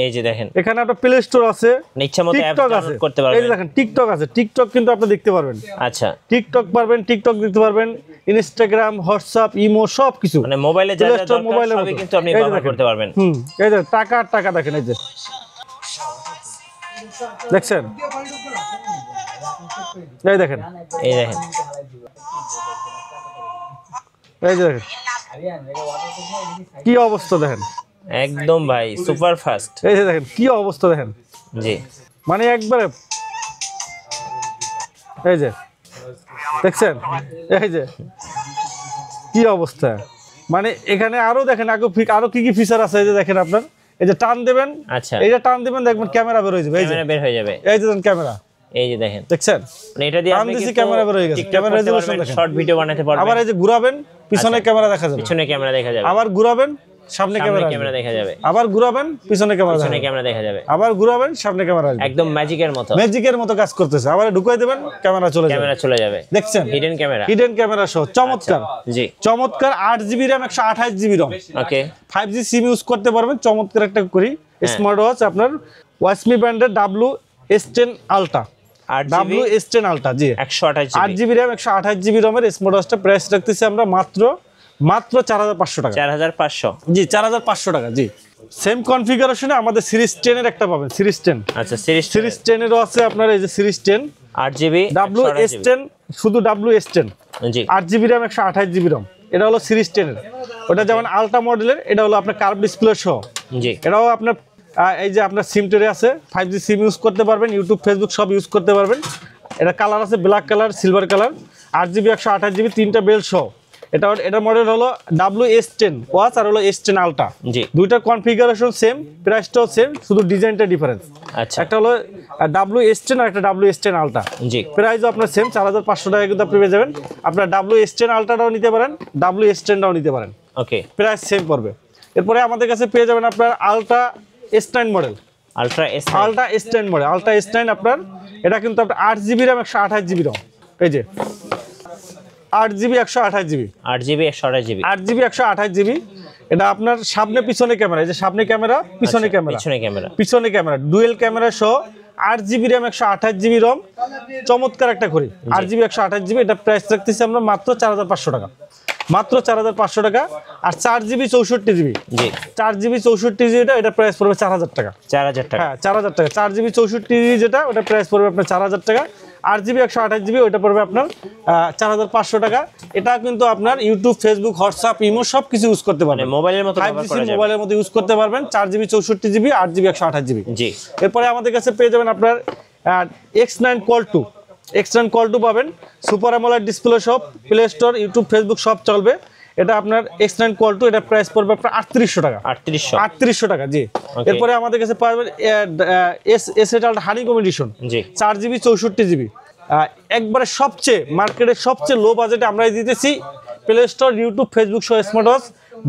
এই যে দেখেন, এখানে আপনার প্লে স্টোর আছে, ইচ্ছা মতো অ্যাপ ডাউনলোড করতে পারবেন। এই যে দেখেন টিকটক আছে, টিকটক কিন্তু আপনি দেখতে পারবেন। আচ্ছা, টিকটক পারবেন, টিকটক দেখতে পারবেন, ইনস্টাগ্রাম, হোয়াটসঅ্যাপ, ইমো সবকিছু, মানে মোবাইলে যা যা দরকার সবই কিন্তু আপনি ব্যবহার করতে পারবেন। এই যে টাকা দেখেন, এই যে দেখছেন, এই দেখেন, এই দেখেন, এই যে দেখেন কি অবস্থা দেখেন, একদম ভাই সুপার ফাস্ট। এই যে দেখেন কি অবস্থা দেখেন, জি, মানে একবারে, এই যে দেখছেন, এই যে কি অবস্থা, মানে এখানে আরো দেখেন আরো কি কি ফিচার আছে। এই যে দেখেন আপনার, এই যে টান দেবেন, আচ্ছা, এই যে টান দিবেন দেখবেন ক্যামেরা বের হয়ে যাবে, এই যে বের হয়ে যাবে, এই যে ক্যামেরা, এই যে দেখেন, দেখছেন, মানে এটা দিয়ে আপনি কিন্তু ক্যামেরা বের হয়ে গেছে, ক্যামেরা রেজোলিউশন দেখেন, শর্ট ভিডিও বানাতে পারবেন। আবার এই যে ঘুরাবেন, পিছনে ক্যামেরা দেখা যাবে, পিছনে ক্যামেরা দেখা যাবে, আবার ঘুরাবেন, সামনে ক্যামেরা দেখা যাবে, আবার ঘুরাবেন, পিছনে ক্যামেরা দেখা যাবে, আবার ঘুরাবেন, সামনে ক্যামেরা আসবে, একদম ম্যাজিকের মতো কাজ করতেছে। আবার ঢুকাই দেবেন, ক্যামেরা চলে যাবে, দেখছেন, হিডেন ক্যামেরা সহ চমৎকার। জি, চমৎকার, 8GB RAM, 128GB ROM, ওকে, 5G সিম ইউজ করতে পারবেন। চমৎকার একটা করি স্মার্ট ওয়াচ আপনার ওয়াসমি ব্র্যান্ডের WS10 Ultra, WS10 Ultra, জি, 8GB RAM, 128GB ROM এর স্মার্ট ওয়াচটা প্রাইস রাখতেছি আমরা মাত্র 4500 টাকা। 4500, জি, 4500 টাকা। জি, সেম কনফিগারেশনে আমাদের সিরিজ 10 এর একটা পাবেন, সিরিজ 10। আচ্ছা, সিরিজ 10 এরও আছে আপনার, এই যে সিরিজ 10 8GB WS10, শুধু WS10, জি, 8GB RAM, 128GB ROM, এটা হলো সিরিজ 10 এর। ওটা যেমন আলট্রা মডেলের, এটা হলো আপনার কার্ভ ডিসপ্লে সহ। জি, এটাও আপনার এই যে আপনার সিম টেরে আছে, 5G সিম ইউজ করতে পারবেন, ইউটিউব, ফেসবুক সব ইউজ করতে পারবেন। এটা কালার আছে black colour, silver colour, 8GB, 128GB, 3টা বেল সহ। এটার মডেল হলো WS10 ওয়াচ আর হলো S10 Ultra। জি, দুইটার কনফিগারেশন সেম, প্রাইসটাও সেম, শুধু ডিজাইনটা ডিফারেন্স। আচ্ছা, একটা হলো WS10 আর একটা WS10 Ultra। জি, প্রাইসও আপনার সেম, 4500 টাকা কিন্তু আপনি পেয়ে যাবেন। আপনার WS10 Ultraটাও নিতে পারেন, WS10টাও নিতে পারেন, ওকে, প্রাইস সেম পড়বে। এরপরে আমাদের কাছে পেয়ে যাবেন আপনার Ultra S9 model, Ultra S9 model, Ultra S9 আপনার, এটা কিন্তু আপনার 8GB RAM, 128GB ROM, এই যে 8GB, 128GB, 8GB, 128GB, 8GB, 128GB। এটা আপনার সামনে পিছনে ক্যামেরা, এই যে সামনে ক্যামেরা, পিছনে ক্যামেরা, ডুয়েল ক্যামেরা সহ 8GB RAM, 128GB ROM, চমৎকার একটা ঘড়ি। 8GB, 128GB, এটা প্রাইস রাখতেছি আমরা মাত্র 4500 টাকা, মাত্র 4500 টাকা। আর 4GB, 64GB, জি, 4GB, 64GB, এটা প্রাইস পড়বে 4000 টাকা, 4000 টাকা, হ্যাঁ 4000 টাকা। 4GB, 64GB যেটা, ওটা প্রাইস পড়বে আপনার 4000 টাকা। 8GB, 128GB, ওইটা পড়বে আপনার 4500 টাকা। এটা কিন্তু আপনার ইউটিউব, ফেসবুক, হোয়াটসঅ্যাপ, ইমো সব কিছু ইউজ করতে পারবেন, মোবাইলের মতো 5G মোবাইলের মতো ইউজ করতে পারবেন। 4GB, 64GB, 8GB, 128GB। জি, এরপরে আমাদের কাছে পেয়ে যাবেন আপনার X9 Call 2, X9 Call 2 পাবেন, সুপার অ্যামোলেড ডিসপ্লে সব, প্লে স্টোর, ইউটিউব, ফেসবুক সব চলবে। এটা আপনার X9 Call 2, এটা প্রাইস পড়বে আপনার 3800 টাকা, 3800 টাকা। জি, এরপরে আমাদের কাছে পাবেন S8 Ultra হানিকম এডিশন, জি, 4GB, 64GB, একবারে সবচেয়ে মার্কেটের সবচেয়ে লো বাজেটে আমরা দিতেছি প্লে স্টোর, ইউটিউব, ফেসবুক সহ স্মার্ট ওয়াচ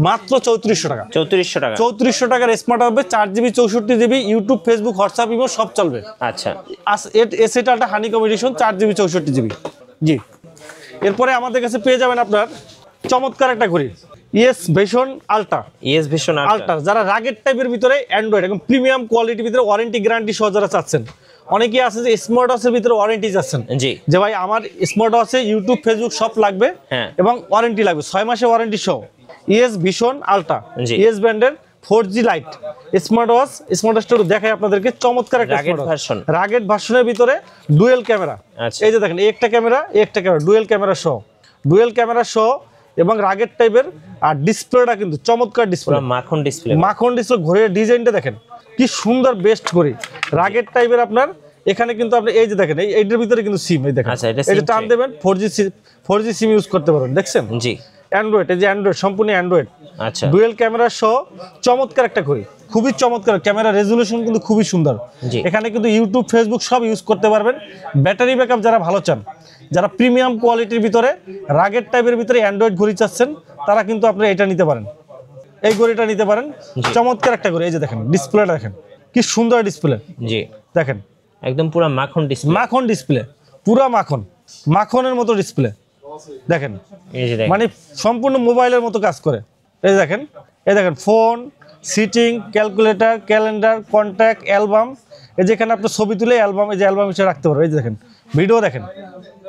মাত্র 3400 টাকা, 3400 টাকার স্মার্ট হবে, 4GB, 64GB, YouTube, Facebook, WhatsApp, imo সব চলবে। আচ্ছা, S8 Ultra honeycomb addition, 4GB, 64GB। জি, এরপরে আমাদের কাছে পেয়ে যাবেন আপনার চমৎকার একটা ঘড়ি, ইএস ভিশন আলট্রা, যারা রাগের টাইপের ভিতরে অ্যান্ড্রয়েড এবং প্রিমিয়াম কোয়ালিটির ভিতরে ওয়ারেন্টি গ্যারান্টি সহ যারা চাচ্ছেন। অনেকেই আছে যে স্মার্ট ওয়াচের ভিতরে ওয়ারেন্টি চাচ্ছেন, জি, যে ভাই আমার স্মার্ট ওয়াচে ইউটিউব, ফেসবুক সব লাগবে এবং ওয়ারেন্টি লাগবে, 6 মাসের ওয়ারেন্টি সহ। ইএস ভিশন আলট্রা, ইএস ব্র্যান্ডের 4G লাইট স্মার্ট ওয়াচটা দেখাই আপনাদেরকে, চমৎকার একটা ভার্সন, রাগেট ভার্সনের ভিতরে ডুয়েল ক্যামেরা। এই যে দেখেন একটা ক্যামেরা ডুয়েল ক্যামেরা সহ এবং রাগেট টাইপের। আর ডিসপ্লেটা কিন্তু চমৎকার ডিসপ্লে, মাখন ডিসপ্লে। ঘড়ির ডিজাইনটা দেখেন কি সুন্দর, বেস্ট ঘড়ি, রাগেট টাইপের আপনার। এখানে কিন্তু আপনি এই যে দেখেন এইটার ভিতরে কিন্তু সিম, এই দেখেন এই যে টান দেবেন 4G সিম ইউজ করতে পারবেন, দেখছেন? জি, অ্যান্ড্রয়েড, এই যে অ্যান্ড্রয়েড, সম্পূর্ণ অ্যান্ড্রয়েড। আচ্ছা, ডুয়েল ক্যামেরা সহ চমৎকার একটা ঘড়ি, খুবই চমৎকার। ক্যামেরা রেজুলেশন কিন্তু খুবই সুন্দর। এখানে কিন্তু ইউটিউব, ফেসবুক সব ইউজ করতে পারবেন। ব্যাটারি ব্যাকআপ যারা ভালো চান, যারা প্রিমিয়াম কোয়ালিটির ভিতরে রাগেট টাইপের ভিতরে অ্যান্ড্রয়েড ঘড়ি চাচ্ছেন, তারা কিন্তু আপনি এটা নিতে পারেন, এই ঘড়িটা নিতে পারেন। চমৎকার একটা ঘড়ি। এই যে দেখেন ডিসপ্লেটা দেখেন কি সুন্দর ডিসপ্লে। জি, দেখেন একদম পুরো মাখন ডিসপ্লে, পুরো মাখনের মতো ডিসপ্লে দেখেন, মানে সম্পূর্ণ মোবাইলের মতো কাজ করে। এই দেখেন phone, setting, calculator, calendar, contact, album. এই যেখানে আপনি ছবি তুলে অ্যালবাম, এই যে অ্যালবাম হিসেবে রাখতে পারবেন। এই যে দেখেন ভিডিও দেখেন,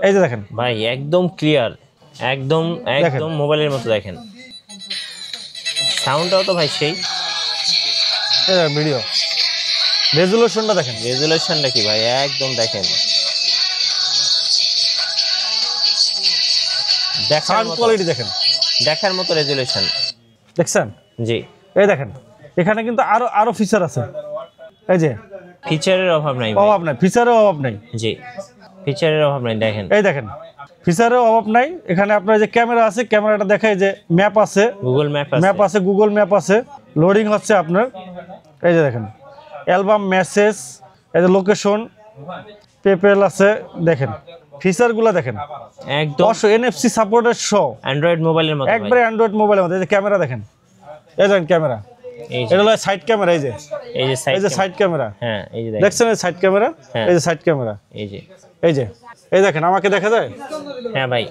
এই যে দেখেন ভাই একদম ক্লিয়ার, একদম মোবাইলের মতো। দেখেন সাউন্ডটাও তো ভাই সেই। ভিডিও রেজুলেশনটা দেখেন, রেজুলেশনটা কি ভাই একদম দেখেন, দেখার কোয়ালিটি দেখেন, দেখার মতো রেজুলেশন, দেখছেন? জি, এই দেখেন এখানে কিন্তু আরো ফিচার আছে। এই যে ফিচারের অভাব নাই, ফিচারের অভাব নাই। জি, ফিচারের অভাব নাই। দেখেন এই দেখেন ফিচারের অভাব নাই। এখানে আপনার যে ক্যামেরা আছে, ক্যামেরাটা দেখায় যে ম্যাপ আছে, গুগল ম্যাপ আছে, লোডিং হচ্ছে আপনার। এই যে দেখেন অ্যালবাম, মেসেজ, এই যে লোকেশন, পেপেল আছে। দেখেন ফিচারগুলো দেখেন একদম NFC সাপোর্টেড শো, অ্যান্ড্রয়েড মোবাইলের মতো, একবারে অ্যান্ড্রয়েড মোবাইলের মতো। এই যে ক্যামেরা দেখেন, এই দেখেন ক্যামেরা, এটা হলো সাইড ক্যামেরা। এই যে সাইড ক্যামেরা, হ্যাঁ এই যে দেখছেন সাইড ক্যামেরা, এই যে সাইড ক্যামেরা, এই দেখেন আমাকে দেখা যায়, হ্যাঁ ভাই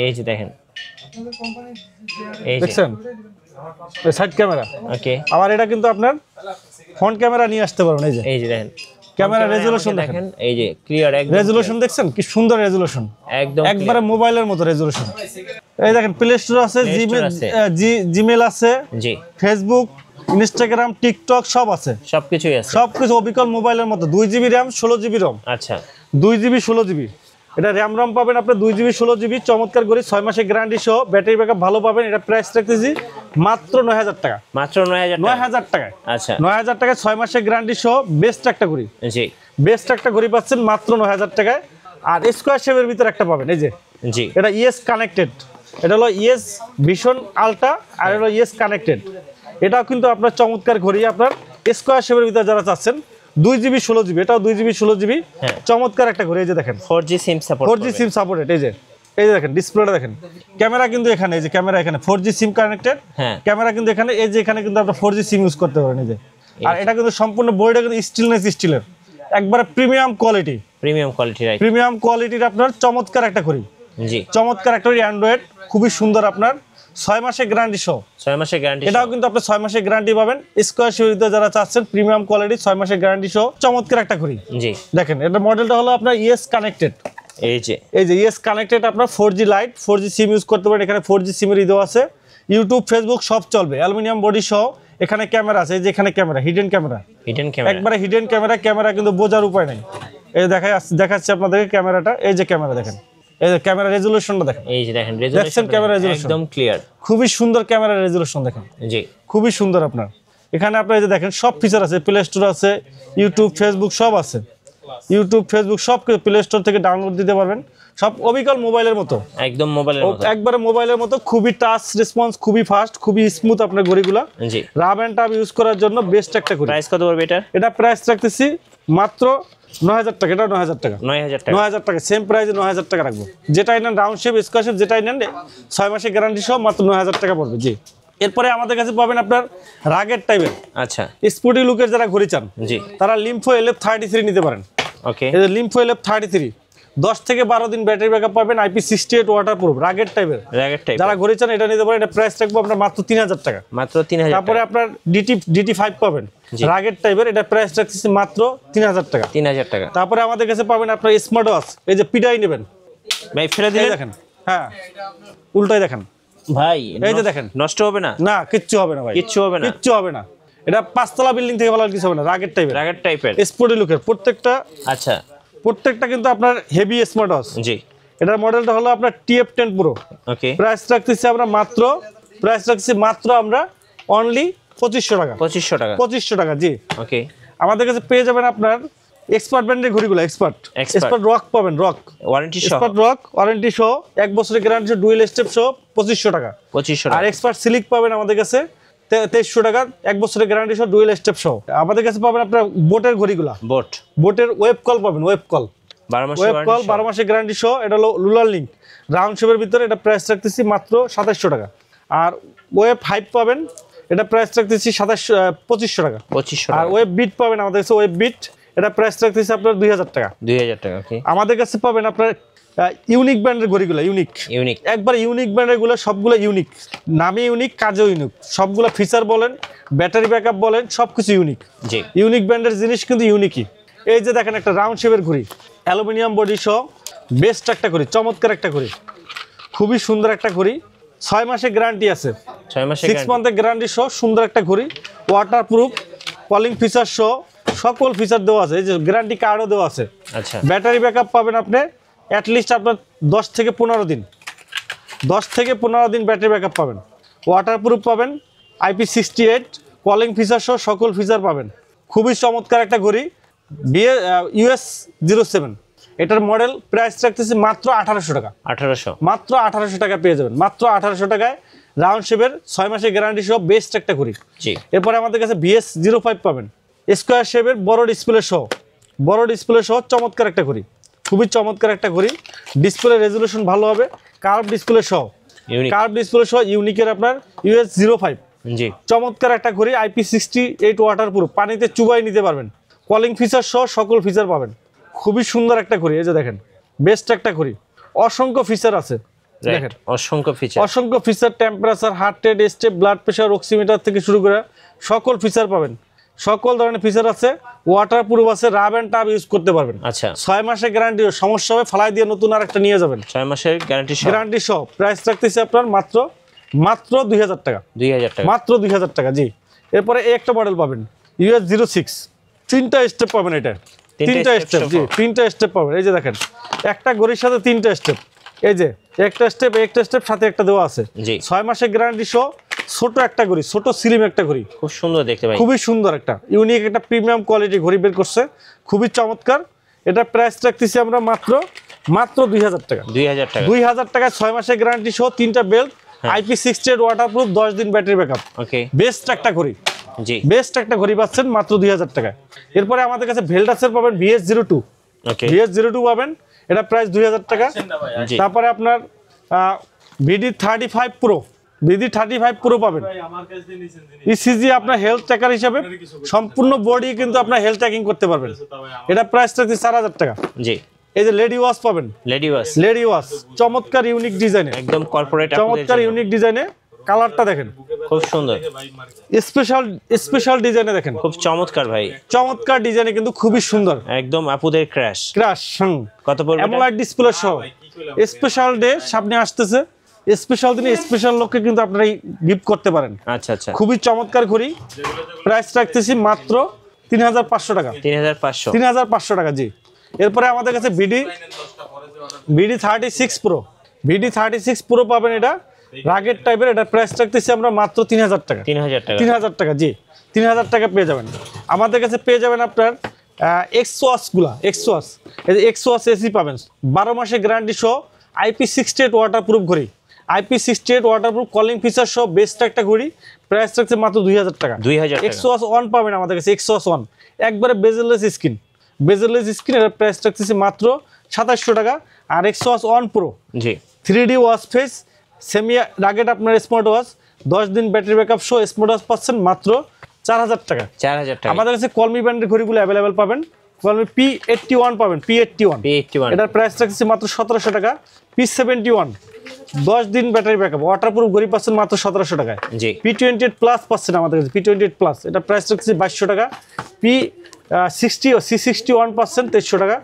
এই যে দেখেন, দেখছেন সাইড ক্যামেরা। ওকে, আবার এটা কিন্তু আপনার ফ্রন্ট ক্যামেরা নিয়ে আসতে পারবেন। এই যে দেখেন ক্যামেরা রেজুলেশন দেখেন, এই যে ক্লিয়ার একদম রেজুলেশন দেখছেন কি সুন্দর রেজুলেশন, একদম একবারে মোবাইলের মতো রেজুলেশন। এই দেখেন প্লে স্টোর আছে, জিমেল আছে, জি, ফেসবুক, ইনস্টাগ্রাম, টিকটক সব আছে, সবকিছুই আছে, সবকিছু অবিকল মোবাইলের মতো। 2GB RAM 16GB ROM। আচ্ছা, 2GB 16GB এটা RAM ROM পাবেন আপনি, 2GB 16GB। চমৎকার ঘড়ি, 6 মাসের গ্যারান্টি সহ, ব্যাটারি ব্যাকআপ ভালো পাবেন। এটা প্রাইস রাখতেছি মাত্র 9000 টাকা, মাত্র 9000 টাকায়। আচ্ছা, 9000 টাকায় 6 মাসের গ্যারান্টি সহ বেস্ট একটা ঘড়ি। জি, বেস্ট একটা ঘড়ি পাচ্ছেন মাত্র 9000 টাকায়। আর স্কয়ার শেপের ভিতরে একটা পাবেন, এই যে, জি, এটা কানেক্টেড। এটা হলো ভিশন আলট্রা, আর হলো কানেক্টেড। এটাও কিন্তু আপনার চমৎকার ঘড়ি, আপনার স্কয়ার শেপের ভিতরে যারা চাচ্ছেন। 2GB 16GB, এটাও 2GB 16GB, চমৎকার একটা ঘড়ি। এই যে দেখেন 4G সিম সাপোর্টেড। এই যে দেখেন ডিসপ্লেটা দেখেন, ক্যামেরা কিন্তু এখানে, এই যে ক্যামেরা এখানে 4G সিম কানেক্টেড, ক্যামেরা কিন্তু এখানে, এই যে এখানে কিন্তু আপনি 4G সিম ইউজ করতে পারেন। এই যে, আর এটা কিন্তু সম্পূর্ণ বডিটা কিন্তু স্টিলের, একবারে প্রিমিয়াম কোয়ালিটির আপনার চমৎকার একটা ঘড়ি। জি, চমৎকার একটা ঘড়ি, অ্যান্ড্রয়েড, খুবই সুন্দর। আপনার 6 মাসের গ্যারান্টি সহ, 6 মাসের গ্যারান্টি, এটাও কিন্তু আপনি 6 মাসের গ্যারান্টি পাবেন। স্কয়ার শেপে যারা চাচ্ছেন প্রিমিয়াম কোয়ালিটি, 6 মাসের গ্যারান্টি সহ চমৎকার একটা ঘড়ি। জি, দেখেন এটা মডেলটা হলো আপনার কানেক্টেড। এই যে কানেক্টেড আপনার 4G light, 4G SIM use করতে পারেন। এখানে 4G সিমের ইদো আছে, ইউটিউব, ফেসবুক সব চলবে। অ্যালুমিনিয়াম বডি সহ এখানে ক্যামেরা আছে, এই যে এখানে ক্যামেরা, হিডেন ক্যামেরা, একবারে হিডেন ক্যামেরা কিন্তু বোঝার উপায় নাই। এই দেখাচ্ছি আপনাদেরকে ক্যামেরাটা। এই যে ক্যামেরা দেখেন, এই যে ক্যামেরা রেজুলেশনটা দেখেন, এই যে দেখেন রেজুলেশন, ক্যামেরা রেজুলেশন একদম ক্লিয়ার, খুবই সুন্দর ক্যামেরা রেজুলেশন দেখেন। জি, খুবই সুন্দর। আপনার এখানে আপনার এই যে দেখেন সব ফিচার আছে, প্লে স্টোর আছে, ইউটিউব, ফেসবুক সব আছে। ইউটিউব, ফেসবুক সব প্লে স্টোর থেকে ডাউনলোড দিতে পারবেন। সব অবিকল মোবাইলের মতো, একদম মোবাইলের মতো, একবারে মোবাইলের মতো। খুবই টাচ রেসপন্স, খুবই ফাস্ট, খুবই স্মুথ আপনার ঘড়িগুলো। জি, রাব এন্ড টাব ইউজ করার জন্য বেস্ট একটা ঘড়ি। প্রাইস কত পড়বে এটা? এটা প্রাইস রাখতেছি মাত্র 9000 টাকা। এটা 9000 টাকা, 9000 টাকা সেম প্রাইসে 9000 টাকা রাখবো। যেটাই নেন রাউন্ড শেপ, স্কয়ার শেপ যেটাই নেন 6 মাসের গ্যারান্টি সহ মাত্র 9000 টাকা পড়বে। জি, এরপরে আমাদের কাছে পাবেন আপনার রাগেট টাইপের, আচ্ছা, স্পোর্টি লুকের যারা ঘড়ি চান, জি, তারা লিম্ফো LF33 নিতে পারেন। ওকে, এই যে লিম্ফো LF33 10 থেকে 12 দিন ব্যাটারি ব্যাকআপ পাবেন, IP68 ওয়াটারপ্রুফ, রাগেট টাইপের। যারা ঘড়ি চান এটা নিতে পারেন। এটা প্রাইস রাখবো আপনার মাত্র 3000 টাকা, মাত্র 3000। তারপরে আপনার DT5 পাবেন রাগেট টাইপের, এটা প্রাইস রাখতেছি মাত্র 3000 টাকা, 3000 টাকা। তারপরে আমাদের কাছে পাবেন আপনার স্মার্ট ওয়াচ, এই যে পিডাই নেবেন ভাই, ফেলে দিলে দেখেন, হ্যাঁ উল্টাই দেখেন, ভাই এই যে দেখেন, নষ্ট হবে না? না, কিচ্ছু হবে না ভাই, কিচ্ছু হবে না, কিচ্ছু হবে না। এটা 5 তলা বিল্ডিং থেকে ভালো কিছু হবে না, রাগের টাইপের স্পোর্টি লুকের প্রত্যেকটা। আচ্ছা, প্রত্যেকটা কিন্তু আপনার হেভি স্মার্ট ওয়াচ। জি, এটার মডেলটা হলো আপনার TF10 Pro। ওকে, প্রাইস রাখতেছি মাত্র আমরা অনলি 2500 টাকা। 2500 টাকা, জি। ওকে, আমাদের কাছে পেয়ে যাবেন আপনার এক্সপার্ট ব্র্যান্ডের ঘড়িগুলো, এক্সপার্ট রক পাবেন, রক ওয়ারেন্টি সহ, এক্সপার্ট রক ওয়ারেন্টি সহ 1 বছরের গ্যারান্টি, ডুয়েল স্টেপ সহ 2500 টাকা। 2500 আর এক্সপার্ট সিলিক পাবেন আমাদের কাছে 2300 টাকা, 1 বছরের গ্যারান্টি সহ ডুয়েল স্টেপ সহ। আমাদের কাছে পাবেন আপনার বোটের ঘড়িগুলা, বোটের ওয়েব কল পাবেন, ওয়েব কল 12 মাসের গ্যারান্টি সহ। এটা হলো লুলার লিঙ্ক রাউন্ড শেপের ভিতরে, এটা প্রাইস রাখতেছি মাত্র 2700 টাকা। আর ওয়েব হাইপ পাবেন, এটা প্রাইস রাখতেছি 2500 টাকা। আর ওয়েব বিট পাবেন আমাদের কাছে, ওয়েব বিট, এটা প্রাইস রাখতেছি আপনার 2000 টাকা। ওকে, আমাদের কাছে পাবেন আপনার ইউনিক ব্র্যান্ডের ঘড়িগুলো, ইউনিক একবার ইউনিক ব্র্যান্ডের গুলো, সবগুলো ইউনিক, নামে ইউনিক, কাজেও ইউনিক, সবগুলো ফিচার বলেন, ব্যাটারি ব্যাকআপ বলেন, সবকিছু ইউনিক। ইউনিক ব্র্যান্ডের জিনিস কিন্তু ইউনিকই। এই যে দেখেন একটা রাউন্ড শেপের ঘড়ি, অ্যালুমিনিয়াম বডি সহ, বেস্ট একটা ঘড়ি, চমৎকার একটা ঘড়ি, খুবই সুন্দর একটা ঘড়ি। 6 মাসের গ্যারান্টি আছে, 6 মান্থের গ্যারান্টি সহ সুন্দর একটা ঘড়ি, ওয়াটার প্রুফ, কলিং ফিচার সহ সকল ফিচার দেওয়া আছে। এই যে গ্যারান্টি কার্ডও দেওয়া আছে। আচ্ছা, ব্যাটারি ব্যাকআপ পাবেন আপনি অ্যাটলিস্ট আপনার 10 থেকে 15 দিন, 10 থেকে 15 দিন ব্যাটারি ব্যাকআপ পাবেন। ওয়াটার প্রুফ পাবেন, IP68 কলিং ফিচার সহ সকল ফিচার পাবেন। খুবই চমৎকার একটা ঘড়ি, US 07। এটার মডেল প্রাইস রাখতেছি মাত্র 1800 টাকা। মাত্র 1800 টাকা পেয়ে যাবেন, মাত্র 1800 টাকায় রাউন্ড শেপের 6 মাসের গ্যারান্টি সহ বেস্ট একটা ঘড়ি। এরপরে আমাদের কাছে BS05 পাবেন, স্কোয়ার শেপের বড় ডিসপ্লে সহ চমৎকার একটা ঘড়ি, খুবই চমৎকার একটা ঘড়ি। ডিসপ্লে রেজুলেশন ভালো হবে, কার্ভ ডিসপ্লে সহ ইউনিকের আপনার US 05, চমৎকার একটা ঘড়ি, IP68 ওয়াটার প্রুফ, পানিতে চুবাই নিতে পারবেন, কলিং ফিচার সহ সকল ফিচার পাবেন। খুবই সুন্দর একটা ঘড়ি, এই যে দেখেন, বেস্ট একটা ঘড়ি, অসংখ্য ফিচার আছে, দেখেন অসংখ্য feature, temperature, heart rate, step, blood pressure, oximeter থেকে শুরু করে সকল ফিচার পাবেন, সকল ধরনের ফিচার আছে। ওয়াটার প্রুফ আছে, রাব এন্ড টাব ইউজ করতে পারবেন। আচ্ছা, 6 মাসের গ্যারান্টি, সমস্যা হবে ফালাই দিয়ে নতুন আরেকটা নিয়ে যাবেন। 6 মাসের গ্যারান্টি সহ প্রাইস রাখতেছি আপনার মাত্র 2000 টাকা। মাত্র 2000 টাকা, জি। এরপরে এই একটা মডেল পাবেন US 06, 3টা স্টেপ পাবেন, এটা 3টা স্টেপ, জি 3টা স্টেপ পাবেন। এই যে দেখেন, একটা ঘড়ির সাথে 3টা স্টেপ, এই যে একটা স্টেপ সাথে একটা দেওয়া আছে। 6 মাসের গ্যারান্টি সহ ছোট একটা ঘড়ি, ছোট স্লিম একটা ঘড়ি, খুব সুন্দর দেখতে ভাই, খুবই সুন্দর একটা ইউনিক একটা প্রিমিয়াম কোয়ালিটি ঘড়ি বের করছে, খুবই চমৎকার। এটা প্রাইস রাখতেছি আমরা মাত্র 2000 টাকা। 2000 টাকায় 6 মাসের গ্যারান্টি সহ 3টা বেল্ট, IP68 ওয়াটারপ্রুফ, 10 দিন ব্যাটারি ব্যাকআপ, বেস্ট একটা ঘড়ি, বেস্ট একটা ঘড়ি পাচ্ছেন মাত্র 2000 টাকায়। এরপরে আমাদের কাছে ভেলডাসের পাবেন BS02 পাবেন, এটা প্রাইস 2000 টাকা। তারপরে আপনার VD35 Pro পাবেন, ECG আপনার হেলথ ট্র্যাকার হিসাবে সম্পূর্ণ বডি কিন্তু আপনার হেলথ ট্র্যাকিং করতে পারবেন। এটা প্রাইস রাখছি 4000 টাকা। এই যে লেডি ওয়াচ পাবেন, লেডি ওয়াচ চমৎকার ইউনিক ডিজাইনে, একদম কর্পোরেট, চমৎকার ইউনিক ডিজাইনে, কালারটা দেখেন খুব সুন্দর, স্পেশাল ডিজাইনে দেখেন, খুব চমৎকার ভাই, চমৎকার ডিজাইনে কিন্তু খুবই সুন্দর, একদম আপুদের ক্র্যাশ কত পড়বে? অ্যামোলেড ডিসপ্লে সহ, স্পেশাল ডে সামনে আসতেছে, স্পেশাল দিনে স্পেশাল লোককে কিন্তু আপনারা গিফট করতে পারেন। আচ্ছা, খুবই চমৎকার ঘড়ি, প্রাইস রাখতেছি মাত্র 3500 টাকা। 3500 টাকা, জি। এরপরে আমাদের কাছে VD36 Pro পাবেন, এটা রাগের টাইপের, এটা প্রাইস রাখতেছি আমরা মাত্র 3000 টাকা। 3000 টাকা, জি 3000 টাকা পেয়ে যাবেন। আমাদের কাছে পেয়ে যাবেন আপনার এক্সওয়াচ, এক্সওয়াচ এসি পাবেন, 12 মাসের গ্যারান্টি সহ, IP68 ওয়াটারপ্রুফ ঘড়ি, IP68 ওয়াটারপ্রুফ, কলিং ফিচার সহ বেস্ট একটা ঘড়ি, প্রাইস রাখছে মাত্র 2000 টাকা। এক্সওয়াচ 1 পাবেন আমাদের কাছে, এক্সওয়াচ 1 একবারে বেজেললেস স্ক্রিন, এর প্রাইস রাখতেছি মাত্র 2700 টাকা। আর এক্সওয়াচ 1 Pro 3D watch face, semi rugged আপনার স্মার্ট ওয়াচ, 10 দিন ব্যাটারি ব্যাকআপ সহ স্মার্ট ওয়াচ পাচ্ছেন মাত্র 4000 টাকা। আমাদের কাছে কলমি ব্র্যান্ডের ঘড়িগুলো অ্যাভেলেবেল পাবেন, কলমি P81 পাবেন, P81 এটার প্রাইস রাখছি মাত্র 1700 টাকা। P71 10 দিন ব্যাটারি ব্যাকআপ, ওয়াটারপ্রুফ ঘড়ি পাচ্ছেন মাত্র 1700 টাকায়। P28 প্লাস পাচ্ছেন আমাদের কাছে, P28 প্লাস, এটা প্রাইস রাখছি 2200 টাকা। C61 পাচ্ছেন 2300 টাকা।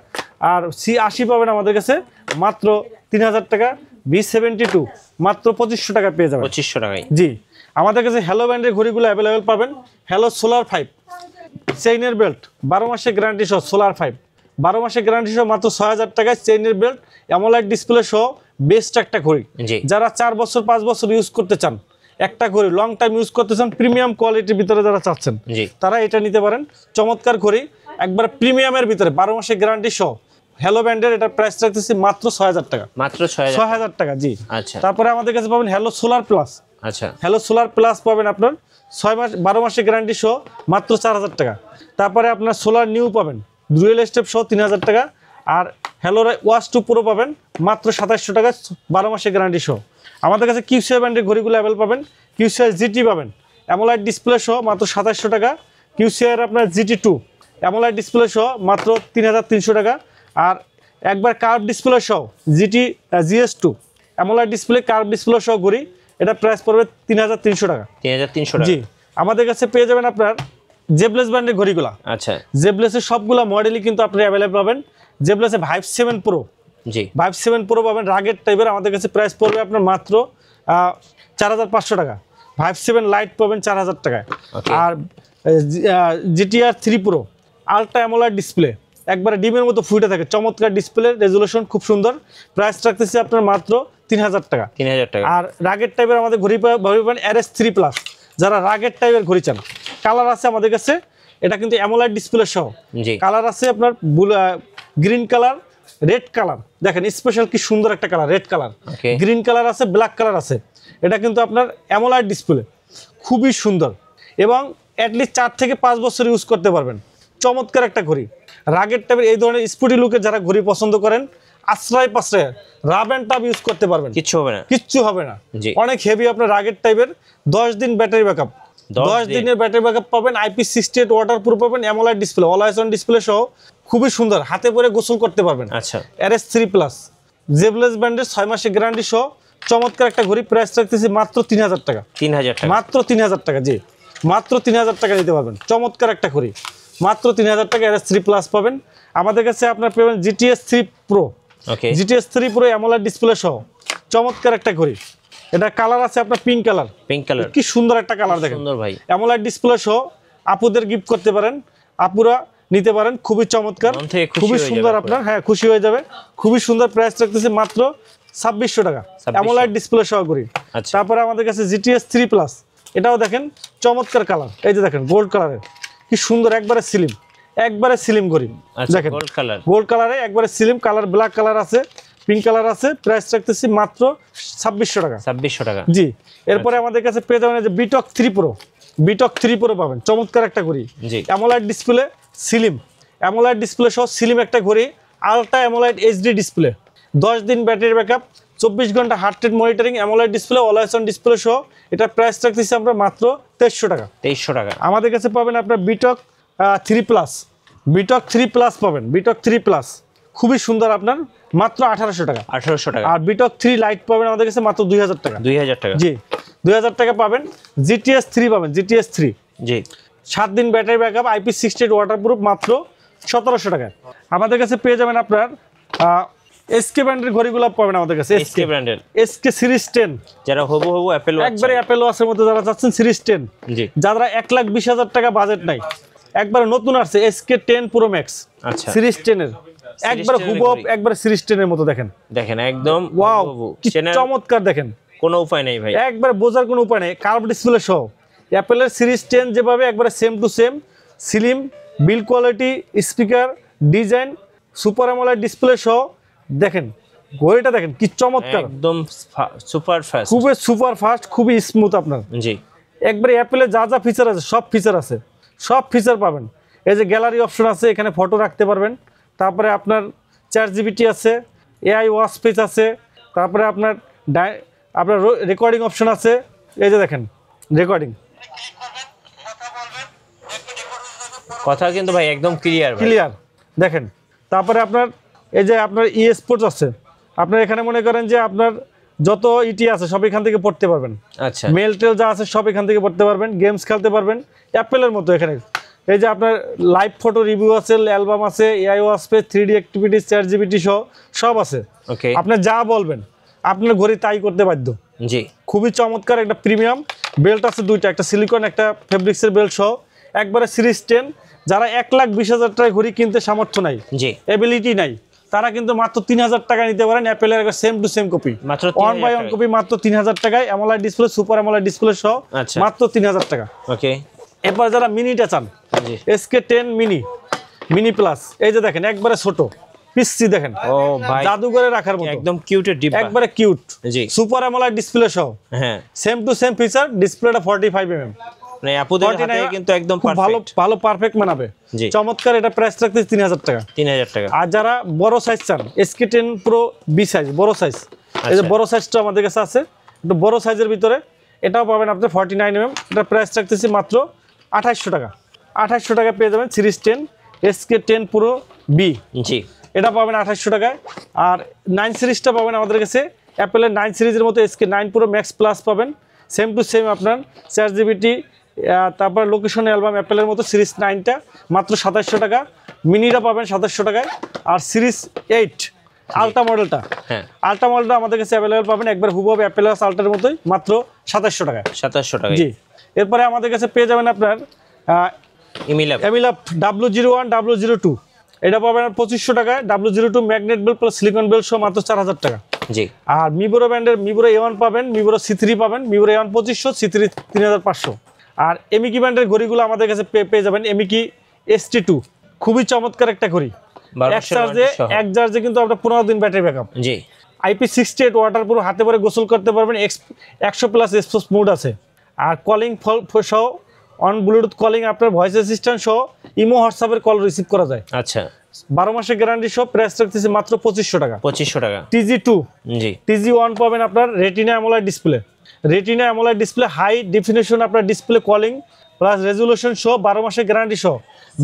আর C80 পাবেন আমাদের কাছে মাত্র 3000 টাকা। B72 মাত্র 2500 টাকা পেয়ে যাবেন। 2500 টাকায়। জি, আমাদের কাছে হ্যালো ব্র্যান্ডের ঘড়িগুলো অ্যাভেলেবেল পাবেন। হ্যালো সোলার 5 চেইনের বেল্ট 12 মাসের গ্যারান্টি সহ, সোলার 5 12 মাসের গ্যারান্টি সহ মাত্র 6000 টাকায় চেইনের বেল্ট অ্যামোলেড ডিসপ্লে সহ বেস্ট একটা ঘড়ি। যারা 4 বছর 5 বছর ইউজ করতে চান, একটা ঘড়ি লং টাইম ইউজ করতে চান, প্রিমিয়াম কোয়ালিটির ভিতরে যারা চাচ্ছেন তারা এটা নিতে পারেন। চমৎকার ঘড়ি, একবার প্রিমিয়ামের ভিতরে 12 মাসের গ্যারান্টি সহ হ্যালো ব্র্যান্ডের, এটা প্রাইস রাখতেছি মাত্র 6000 টাকা। মাত্র 6000 টাকা। জি, আচ্ছা। তারপরে আমাদের কাছে পাবেন হ্যালো সোলার প্লাস। আচ্ছা, হ্যালো সোলার প্লাস পাবেন আপনার 12 মাসের গ্যারান্টি সহ মাত্র 4000 টাকা। তারপরে আপনার সোলার নিউ পাবেন ডুয়েল স্টেপ সহ 3000 টাকা। আর হ্যালো ওয়াচ 2 প্রো পাবেন মাত্র 2700 টাকা 12 মাসের গ্যারান্টি সহ। আমাদের কাছে কিউসিআই ব্র্যান্ডের ঘড়িগুলো অ্যাভেলেবল পাবেন। কিউসিআই জিটি পাবেন অ্যামোলেড ডিসপ্লে সহ মাত্র 2700 টাকা। কিউসিআই আপনার জিটি 2 অ্যামোলেড ডিসপ্লে সহ মাত্র 3300 টাকা। আর একবার কার্ভ ডিসপ্লে সহ GT GS2 AMOLED display curve display সহ ঘড়ি, এটা প্রাইস পড়বে 3300 টাকা। 3300 টাকা। জি, আমাদের কাছে পেয়ে যাবেন আপনার জেবলেস ব্র্যান্ডের ঘড়িগুলো। আচ্ছা, জেবলেসের সবগুলা মডেলই কিন্তু আপনি অ্যাভেলেবল পাবেন। জেবলেসে ভাইভ 7 প্রো, জি ভাইভ 7 প্রো পাবেন রাগের টাইপের, আমাদের কাছে প্রাইস পড়বে আপনার মাত্র 4500 টাকা। ভাইভ 7 লাইট পাবেন 4000 টাকায়। আর GTR 3 pro ultra AMOLED display, একবারে ডিমের মতো ফুটে থাকে, চমৎকার ডিসপ্লে, রেজুলেশন খুব সুন্দর, প্রাইস রাখতেছি আপনার মাত্র 3000 টাকা। 3000 টাকা। আর রাগের টাইপের আমাদের ঘড়ি পাবেন RS3 প্লাস, যারা রাগের টাইপের ঘড়ি চান। কালার আছে আমাদের কাছে, এটা কিন্তু অ্যামোলেড ডিসপ্লে সহ। কালার আছে আপনার গ্রিন কালার, রেড কালার, দেখেন স্পেশাল কি সুন্দর একটা colour, red colour, green colour আছে, ব্ল্যাক কালার আছে। এটা কিন্তু আপনার অ্যামোলেড ডিসপ্লে, খুবই সুন্দর এবং অ্যাটলিস্ট 4 থেকে 5 বছর ইউজ করতে পারবেন। চমৎকার একটা ঘড়ি, রাগের টাইপের এই ধরনের স্পোর্টি লুকের যারা ঘড়ি পছন্দ করেন, আশ্রয় পাশ্রয় রাব অ্যান্ড টাব ইউজ করতে পারবেন, কিচ্ছু হবে না, কিচ্ছু হবে না। অনেক হেভি আপনার রাগের টাইপের, 10 দিন ব্যাটারি ব্যাকআপ, 10 দিনের ব্যাটারি ব্যাকআপ পাবেন। IP68 ওয়াটারপ্রুফ পাবেন, AMOLED display, always on display সহ, খুবই সুন্দর, হাতে পরে গোসল করতে পারবেন। আচ্ছা, RS3 প্লাস জেবলেস ব্র্যান্ডের 6 মাসের গ্যারান্টি সহ চমৎকার একটা ঘড়ি, প্রাইস রাখতেছি মাত্র 3000 টাকা। 3000 টাকা, মাত্র 3000 টাকা। জি, মাত্র 3000 টাকা নিতে পারবেন, চমৎকার একটা ঘড়ি, মাত্র 3000 টাকা। RS3 প্লাস পাবেন। আমাদের কাছে আপনার পাবেন GTS 3 pro, GTS 3 pro amoled display সহ চমৎকার একটা ঘড়ি। এটা কালার আছে আপনার পিঙ্ক কালার, কি সুন্দর একটা কালার, দেখেন সুন্দর ভাই। অ্যামোলেড ডিসপ্লে সহ আপুদের গিফট করতে পারেন, আপুরা নিতে পারেন, খুবই চমৎকার, খুবই সুন্দর, আপনার হ্যাঁ খুশি হয়ে যাবে, খুবই সুন্দর। প্রাইস রাখতেছে মাত্র 2600 টাকা, অ্যামোলেড ডিসপ্লে সহ ঘড়ি। তারপরে আমাদের কাছে GTS 3 প্লাস, এটাও দেখেন চমৎকার কালার, এই যে দেখেন গোল্ড কালারের, কি সুন্দর, একবারে স্লিম, একবারে স্লিম ঘড়ি, দেখেন গোল্ড কালারে একবারে স্লিম কালার, ব্ল্যাক কালার আছে, পিঙ্ক কালার আছে। প্রাইস রাখতেছি মাত্র 2600 টাকা। 2600 টাকা। জি, এরপরে আমাদের কাছে পেয়ে যাবেন যে বিটক 3 প্রো, বিটক 3 প্রো পাবেন, চমৎকার একটা ঘড়ি, AMOLED display, slim AMOLED display সহ স্লিম একটা ঘড়ি, আলট্রা অ্যামোলেড HD ডিসপ্লে, 10 দিন ব্যাটারি ব্যাকআপ, 24 ঘন্টা heart rate monitoring, AMOLED display, always on display সহ। এটা প্রাইস রাখতেছি আমরা মাত্র 2300 টাকা। 2300 টাকা। আমাদের কাছে পাবেন আপনার বিটক 3 প্লাস, বিটক 3 প্লাস পাবেন, বিটক 3 প্লাস খুবই সুন্দর, আপনার মাত্র 1800 টাকা। 1800 টাকা। আর বিটক 3 লাইট পাবেন আমাদের কাছে মাত্র 2000 টাকা। 2000 টাকা। জি, 2000 টাকা পাবেন। GTS 3 পাবেন, GTS 3, জি 7 দিন ব্যাটারি ব্যাকআপ, IP68 ওয়াটারপ্রুফ, মাত্র 1700 টাকা। আমাদের কাছে পেয়ে যাবেন আপনার SK ব্র্যান্ডের ঘড়িগুলো পাবেন আমাদের কাছে, SK ব্র্যান্ডের, SK সিরিজ 10, যারা হবু অ্যাপেল ওয়াচ, একবারে অ্যাপেল ওয়াচের মধ্যে যারা চাচ্ছেন সিরিজ 10, জি যারা 1,20,000 টাকা বাজেট নাই, একবারে নতুন আসছে SK 10 Pro Max, আচ্ছা সিরিজ 10 এর, একবার হুবহু একবারে সিরিজ 10 এর মতো, দেখেন দেখেন একদম ওয়াও, কি চমৎকার, দেখেন কোনো উপায় নাই ভাই, একবার বোঝার কোনো উপায় নেই, কার্ভ ডিসপ্লে সহ অ্যাপেলের সিরিজ 10 যেভাবে একবারে same to same, slim bill quality, speaker design, super AMOLED display সহ, দেখেন ঘড়িটা দেখেন কি চমৎকার, একদম সুপার ফাস্ট, খুবই সুপার ফাস্ট, খুবই স্মুথ আপনার। জি, একবারে অ্যাপেলের যা যা ফিচার আছে সব ফিচার আছে, সব ফিচার পাবেন। এই যে গ্যালারি অপশন আছে, এখানে ফটো রাখতে পারবেন, তারপরে আপনার 4GB আছে, AI ওয়াচ পেজ আছে, তারপরে আপনার রেকর্ডিং অপশন আছে, এই যে দেখেন রেকর্ডিং, কথা কিন্তু ভাই একদম ক্লিয়ার ক্লিয়ার, দেখেন। তারপরে আপনার এই যে আপনার স্পোর্টস আছে, আপনার এখানে মনে করেন যে আপনার যত ইটি আছে সব এখান থেকে পড়তে পারবেন, আচ্ছা মেল টেল যা আছে সব এখান থেকে পড়তে পারবেন, গেমস খেলতে পারবেন অ্যাপেলের মতো। এখানে এই যে আপনার লাইভ ফটো রিভিউ আছে, অ্যালবাম আছে, AI watch page, 3D activities, 4GB সহ সব আছে, ওকে আপনি যা বলবেন আপনার ঘড়ি তাই করতে বাধ্য। জি, খুবই চমৎকার একটা প্রিমিয়াম বেল্ট আছে দুইটা, একটা সিলিকন একটা ফেব্রিক্সের বেল্ট সহ, একবারে সিরিজ 10। যারা 1,20,000 টাকায় ঘড়ি কিনতে সামর্থ্য নাই, জি, এবিলিটি নাই, তারা কিন্তু মাত্র 3,000 টাকা নিতে পারেন অ্যাপেলের একটা সেম টু সেম কপি, মাত্র 1/1 কপি মাত্র 3,000 টাকায়, AMOLED display, super AMOLED display সহ আচ্ছা, মাত্র 3,000 টাকা। ওকে। এরপর যারা মিনিটা চান, জি, SK10 মিনি প্লাস, এই যে দেখেন একবারে ছোট পিসি, দেখেন ও ভাই জাদুঘরে রাখার মতো, একদম কিউটের ডিব্বা, একবারে কিউট। জি, সুপার অ্যামোলেড ডিসপ্লে সহ, হ্যাঁ, সেম টু সেম ফিচার, ডিসপ্লেটা 45 mm, মানে আপুদের হাতে কিন্তু একদম ভালো পারফেক্ট, ভালো পারফেক্ট মানাবে। জি, চমৎকার। এটা প্রাইস রাখতে 3,000 টাকা। 3,000 টাকা। আর যারা বড় সাইজ চান, SK10 Pro B সাইজ, বড় সাইজ, এই যে বড় সাইজটা আমাদের কাছে আছে, একটু বড় সাইজের ভিতরে, এটাও পাবেন আপনি 49 mm। এটা প্রাইস রাখতেছি মাত্র 2,800 টাকা। 2,800 টাকা পেয়ে যাবেন সিরিজ 10 SK10 Pro B, জি, এটা পাবেন 2,800 টাকায়। আর 9 সিরিজটা পাবেন আমাদের কাছে, অ্যাপেলের 9 সিরিজের মতো SK9 Pro Max Plus পাবেন, সেম টু সেম আপনার 4GB, তারপর লোকেশন অ্যালবাম অ্যাপেলের মতো সিরিজ 9টা মাত্র 2,700 টাকা। মিনিটা পাবেন 2,700 টাকায়। আর সিরিজ 8 আলট্রা মডেলটা, হ্যাঁ, আলট্রা মডেলটা আমাদের কাছে অ্যাভেলেবেল পাবেন, একবার হুবহু অ্যাপেল আলট্রার মতোই মাত্র 2,700 টাকায়। 2,700 টাকা। জি। এরপরে আমাদের কাছে পেয়ে যাবেন আপনার এমিলাপ W01 W02, এটা পাবেন 2,500 টাকায়। W02 magnet belt plus silicon belt সহ মাত্র 4,000 টাকা। জি। আর মিবোরো ব্র্যান্ডের মিবোরো A1 পাবেন, মিবোরো C3 পাবেন, মিবোরো A1 2,500, C3 3,500। আর এমিকি ব্র্যান্ডের ঘড়িগুলো আমাদের কাছে পেয়ে যাবেন এমিকি ST2, খুবই চমৎকার একটা ঘড়ি, এক চার্জে কিন্তু আপনার 15 দিন ব্যাটারি ব্যাকআপ। জি। IP68 ওয়াটারপ্রুফ, হাতে পরে গোসল করতে পারবেন, 100+ এক্সপোজ মোড আছে। আর কলিং সহ অন ব্লুটুথ কলিং, আপনার ভয়েস অ্যাসিস্ট্যান্ট সহ ইমো হোয়াটসঅ্যাপের কল রিসিভ করা যায়। আচ্ছা, 12 মাসের গ্যারান্টি সহ প্রাইস রাখতেছি মাত্র 2,500 টাকা। 2,500 টাকা। TG2, জি, TG1 পাবেন আপনার retina amoled display, high definition আপনার ডিসপ্লে, কলিং প্লাস রেজুলেশন সহ, 12 মাসের গ্যারান্টি সহ,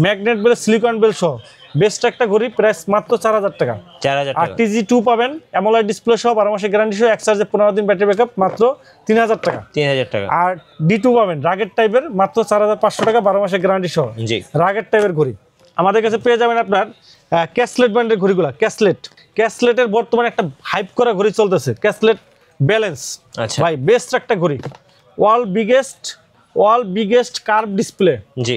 ম্যাগনেট বেল, সিলিকন বেল সহ, বেস্ট একটা ঘড়ি, প্রাইস মাত্র 4,000 টাকা। 4,000 আর টাকা। TG2 পাবেন অ্যামোলেড ডিসপ্লে সহ, 12 মাসের গ্যারান্টি সহ, এক চার্জে 15 দিন ব্যাটারি ব্যাকআপ, মাত্র 3,000 টাকা। 3,000 টাকা। আর D2 পাবেন রাগেট টাইপের, মাত্র 4,500 টাকা, 12 মাসের গ্যারান্টি সহ। জি, রাগেট টাইপের ঘড়ি আমাদের কাছে পেয়ে যাবেন আপনার ক্যাসলেট ব্র্যান্ডের ঘড়িগুলো। ক্যাসলেটের বর্তমানে একটা হাইপ করা ঘড়ি চলতেছে, ক্যাসলেট ব্যালেন্স। আচ্ছা ভাই বেস্ট একটা ঘড়ি, ওয়াল বিগেস্ট কার্ভ ডিসপ্লে, জি,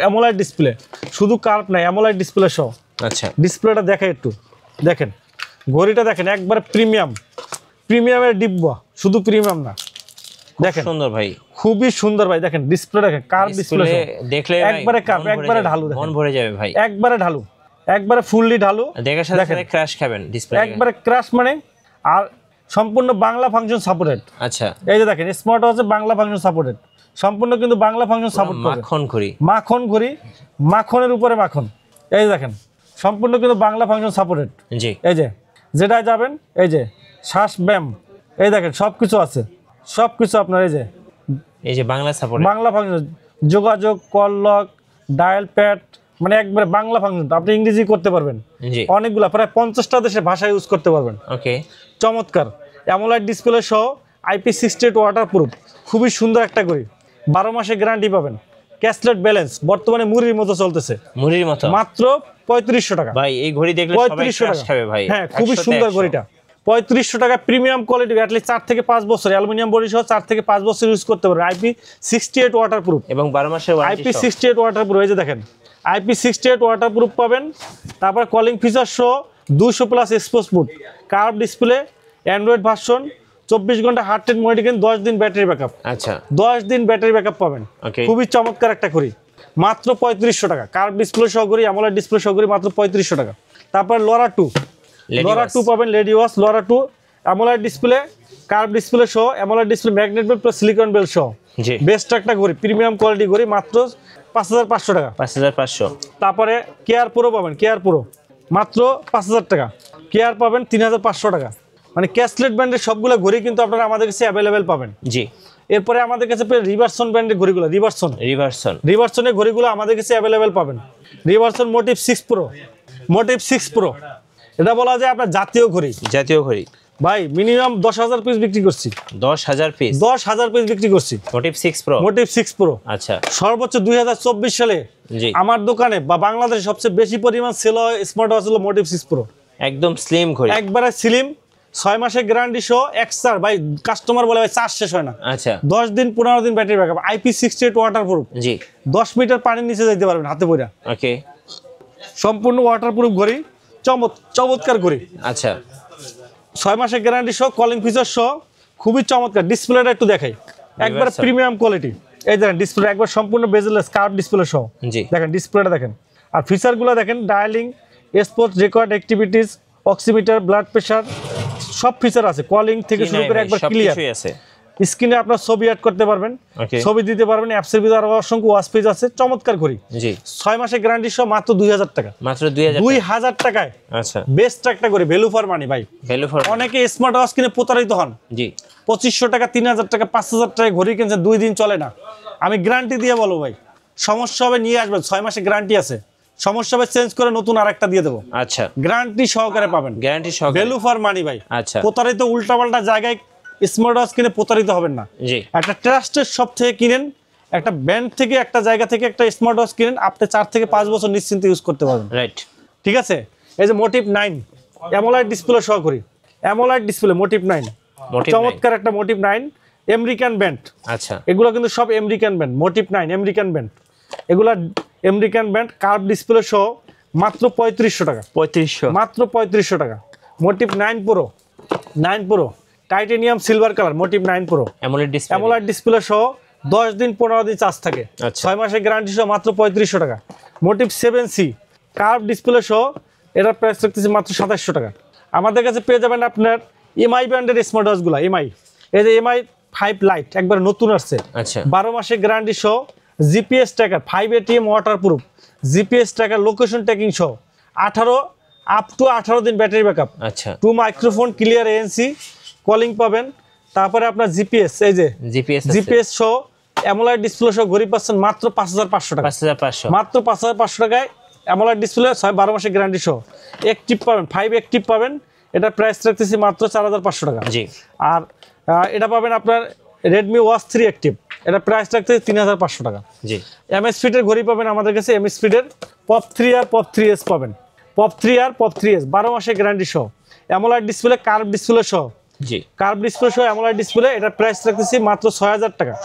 অ্যামোলেড ডিসপ্লে, শুধু কার্ভ নাই, অ্যামোলেড ডিসপ্লে সহ। আচ্ছা, ডিসপ্লেটা দেখেন একটু, দেখেন ঘড়িটা দেখেন, একবার প্রিমিয়ামের ডিব্বা, শুধু প্রিমিয়াম না, দেখেন সুন্দর ভাই, খুবই সুন্দর ভাই। দেখেন ডিসপ্লে, দেখেন কার্ভ ডিসপ্লে দেখলে একবারে কার্ভ, একবারে ঢালু, মন ভরে যাবে ভাই, একবারে ঢালু, একবারে ফুললি ঢালু, দেখার সাথে সাথে ক্র্যাশ খাবেন ডিসপ্লে, একবারে ক্র্যাশ মানে। আর সম্পূর্ণ বাংলা ফাংশন সাপোর্টেড। আচ্ছা, এই যে দেখেন স্মার্ট ওয়াচে বাংলা ফাংশন সাপোর্টেড, সম্পূর্ণ কিন্তু বাংলা ফাংশন সাপোর্ট করে। মাখন ঘড়ি, মাখনের উপরে মাখন। এই যে দেখেন সম্পূর্ণ কিন্তু বাংলা ফাংশন সাপোর্টেড। জি, এই যে যেটা যাবেন, এই যে শ্বাস ব্যায়াম, এই দেখেন সবকিছু আছে, সবকিছু আপনার এই যে বাংলা সাপোর্ট, বাংলা ফাংশন, যোগাযোগ, কল লক, ডায়াল প্যাড, মানে একবারে বাংলা ফাংশন। আপনি ইংরেজি করতে পারবেন অনেকগুলা, প্রায় 50টা দেশের ভাষা ইউজ করতে পারবেন। ওকে, চমৎকার অ্যামোলেড ডিসপ্লে সহ, IP68 ওয়াটারপ্রুফ, খুবই সুন্দর একটা ঘড়ি, 12 মাসের গ্যারান্টি পাবেন। ক্যাসলেট ব্যালেন্স বর্তমানে মুড়ির মতো চলতেছে, মুড়ির মতো, মাত্র 3,500 টাকা। ভাই এই ঘড়ি দেখলে সবাই ক্রাশ খাবে ভাই। হ্যাঁ, খুবই সুন্দর ঘড়িটা, 3,500 টাকা, প্রিমিয়াম কোয়ালিটি, অ্যাটলিস্ট 4 থেকে 5 বছর অ্যালুমিনিয়াম বডি সহ 4 থেকে 5 বছর ইউজ করতে পারবে। IP68 ওয়াটারপ্রুফ এবং 12 মাসের ওয়ারেন্টি। IP68 ওয়াটারপ্রুফ, এই যে দেখেন IP68 ওয়াটারপ্রুফ পাবেন। তারপর কলিং ফিচার সহ 200+ expose mode, curve display, Android version, 24 ঘন্টা হার্ট রেট মনিটরিং, 10 দিন ব্যাটারি ব্যাকআপ। আচ্ছা, 10 দিন ব্যাটারি ব্যাকআপ পাবেন। খুবই চমৎকার একটা ঘড়ি, মাত্র 3,500 টাকা। কার্ভ ডিসপ্লে সহ ঘড়ি, অ্যামোলেড ডিসপ্লে সহ ঘড়ি, মাত্র 3,500 টাকা। তারপর লরা 2 পাবেন, lady watch Laura 2, AMOLED display, curve display সহ, AMOLED display, magnet belt plus silicon belt সহ, বেস্ট একটা ঘড়ি, প্রিমিয়াম কোয়ালিটি ঘড়ি, মাত্র 5,500 টাকা। 5,500। তারপরে কেয়ার প্রো পাবেন, কেয়ার প্রো মাত্র 5,000 টাকা। কেয়ার পাবেন 3,500 টাকা। মানে ক্যাসলেট ব্র্যান্ডের সবগুলো ঘড়ি কিন্তু আপনারা আমাদের কাছে অ্যাভেলেবেল পাবেন। জি। এরপরে আমাদের কাছে রিভারসন ব্র্যান্ডের ঘড়িগুলো, রিভারসনের ঘড়িগুলো আমাদের কাছে অ্যাভেলেবেল পাবেন। রিভারসন মোটিভ 6 প্রো, এটা বলা যায় আপনার জাতীয় ঘড়ি ভাই। মিনিমাম 10,000 পিস বিক্রি করছি, 10,000 পিস বিক্রি করছি মোটিভ 6 প্রো। আচ্ছা, সর্বোচ্চ 2024 সালে আমার দোকানে বা বাংলাদেশে সবচেয়ে বেশি পরিমাণ সেল হয় স্মার্ট ওয়াচ হলো মোটিভ 6 প্রো। একদম স্লিম ঘড়ি, একবারে স্লিম, 6 মাসের গ্যারান্টি সহ এক্সট্রা ভাই, কাস্টমার বলে ভাই চার্জ শেষ হয় না। আচ্ছা 10 দিন 15 দিন ব্যাটারি ব্যাকআপ, IP68 ওয়াটারপ্রুফ, জি 10 মিটার পানির নিচে যাইতে পারবেন হাতে পড়া, ওকে সম্পূর্ণ ওয়াটারপ্রুফ ঘড়ি, চমৎকার ঘড়ি। আচ্ছা 6 মাসের গ্যারান্টি সহ কলিং ফিচার সহ খুবই চমৎকার। ডিসপ্লেটা একটু দেখাই, একবার প্রিমিয়াম কোয়ালিটি। এই দেখেন ডিসপ্লে একবার সম্পূর্ণ বেজেলেস কার্ভ ডিসপ্লে সহ, জি দেখেন ডিসপ্লেটা দেখেন। আর ফিচারগুলো দেখেন, dialling, sports record activities, oximeter, blood pressure, সব ফিচার আছে। কলিং থেকে শুরু করে একবার ক্লিয়ার। আছে স্ক্রিনে আপনার ছবি অ্যাড করতে পারবেন, ওকে ছবি দিতে পারবেন। অ্যাপসের ভিতরে আরো অসংখ্য ওয়াচ পেজ আছে, চমৎকার ঘড়ি। জি 6 মাসের গ্যারান্টি সহ মাত্র 2000 টাকা, মাত্র 2000 2000 টাকায় আচ্ছা বেস্ট একটা ঘড়ি, ভ্যালু ফর মানি ভাই। ভ্যালু ফর অনেকে স্মার্ট ওয়াচ কিনে প্রতারিত হন, জি 2500 টাকা 3000 টাকা 5000 টাকা ঘড়ি কিনছেন, 2 দিন চলে না। আমি গ্যারান্টি দিয়ে বলবো ভাই, সমস্যা হবে নিয়ে আসবেন, 6 মাসের গ্যারান্টি আছে, সমস্যা হবে চেঞ্জ করে নতুন আরেকটা দিয়ে দেবো, আচ্ছা গ্যারান্টি সহকারে পাবেন, গ্যারান্টি সহ ভ্যালু ফর মানি ভাই। আচ্ছা প্রতারিত উল্টাপাল্টা জায়গায় স্মার্ট ওয়াচ কিনে প্রতারিত হবেন না। জি একটা ট্রাস্টেড শপ থেকে কিনেন, একটা ব্র্যান্ড থেকে, একটা জায়গা থেকে একটা স্মার্ট ওয়াচ কিনেন, আপনি 4 থেকে 5 বছর নিশ্চিন্তে ইউজ করতে পারবেন। রাইট ঠিক আছে, এই যে মোটিভ 9 অ্যামোলাইড ডিসপ্লে সহ করি, অ্যামোলাইড ডিসপ্লে মোটিভ 9, চমৎকার একটা মোটিভ 9 আমেরিকান ব্র্যান্ড। আচ্ছা এগুলো কিন্তু সব American brand, Motive 9 American brand, এগুলা আমেরিকান ব্র্যান্ড, কার্ভ ডিসপ্লে সহ মাত্র 3500 টাকা, 3500 মাত্র 3500 টাকা। Motive 9 pro, 9 pro titanium silver colour, Motive 9 pro amoled display, amoled display সহ 10 দিন 15 দিন চার্জ থাকে, আচ্ছা 6 মাসের গ্যারান্টি সহ মাত্র 3500 টাকা। মোটিভ 7C কার্ভ ডিসপ্লে সহ এটার প্রাইস রাখতেছি মাত্র 2700 টাকা। আমাদের কাছে পেয়ে যাবেন আপনার এমআই ব্র্যান্ডের স্মার্ট ওয়াচগুলো, এমআই, এই যে এমআই 5 লাইট একবার নতুন আসছে, আচ্ছা 12 মাসের গ্যারান্টি সহ, GPS tracker, 5 ATM waterproof, GPS tracker, location tracking সহ, 18 দিন ব্যাটারি ব্যাকআপ, আচ্ছা 2 মাইক্রোফোন ক্লিয়ার ANC, কলিং পাবেন। তারপরে আপনার জিপিএস, এই যে জিপিএস সহ অ্যামোলাইড ডিসপ্লে সহ ঘড়ি পাচ্ছেন মাত্র 5500 টাকা, 5500 মাত্র 5500 টাকায় অ্যামোলাইড ডিসপ্লে 12 মাসের গ্যারান্টি সহ। অ্যাক্টিভ পাবেন, 5 অ্যাক্টিভ পাবেন, এটা প্রাইস রাখতেছি মাত্র 4500 টাকা। জি আর এটা পাবেন আপনার রেডমি ওয়াচ 3 অ্যাক্টিভ, এটা প্রাইস রাখতেছি 3500 টাকা। জি এমএস ফিটের ঘড়ি পাবেন আমাদের কাছে, এমএস ফিটের পপ 3 আর পপ 3S পাবেন, পপ 3 আর পপ 3S 12 মাসের গ্যারান্টি সহ, অ্যামোলাইড ডিসপ্লে, কার্ভ ডিসপ্লে সহ, জি কার্ভ ডিসপ্লে সহ অ্যামোলাইড ডিসপ্লে, এটা প্রাইস রাখতেছি মাত্র 6000 টাকা।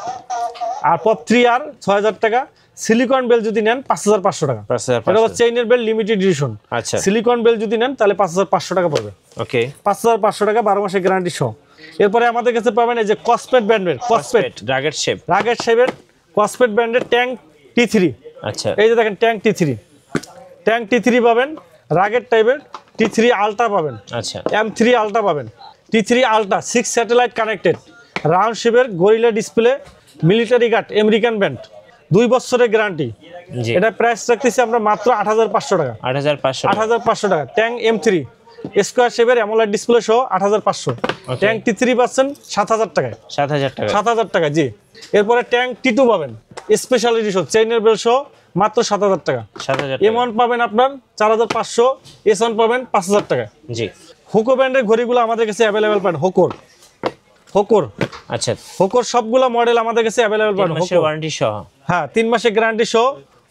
আর পপ 3 আর 6000 টাকা, সিলিকন বেল যদি নেন 5500 টাকা, এটা হচ্ছে চেইনের বেল লিমিটেড এডিশন। আচ্ছা সিলিকন বেল যদি নেন তাহলে 5500 টাকা পড়বে, ওকে 5500 টাকা 12 মাসের গ্যারান্টি সহ। এরপরে আমাদের কাছে পাবেন এই যে কসপেট ব্র্যান্ডের, কসপেট রাগেট শেপ, রাগেট শেপের কসপেট ব্র্যান্ডের ট্যাঙ্ক T3, আচ্ছা এই যে দেখেন ট্যাঙ্ক T3 পাবেন, রাগেট টাইপের T3 আলট্রা পাবেন, আচ্ছা M3 আলট্রা পাবেন, T3 ultra 6 satellite connected, round শেপের gorilla display, military guard, American brand, 2 বছরের গ্যারান্টি। জি এটা প্রাইস রাখতেছি আমরা মাত্র 8500 টাকা, 8500 টাকা। ট্যাঙ্ক M3 স্কোয়ার শেপের অ্যামোলেড ডিসপ্লে সহ 8500, ট্যাঙ্ক T3 পাচ্ছেন 7000 টাকায়, 7000 টাকা। জি এরপরে ট্যাঙ্ক T2 পাবেন স্পেশাল এডিশন, চেইনের বেল সহ মাত্র 7000 টাকা। 7000 M1 পাবেন আপনার 4500, S1 পাবেন 5000 টাকা। জি হোকো ব্র্যান্ডের ঘড়িগুলো আমাদের কাছে অ্যাভেলেবেল পাবেন, হোকোর আচ্ছা হোকোর সবগুলো মডেল আমাদের কাছে অ্যাভেলেবেল পাবেন, মাসের ওয়ারেন্টি সহ, হ্যাঁ 3 মাসের গ্যারান্টি সহ,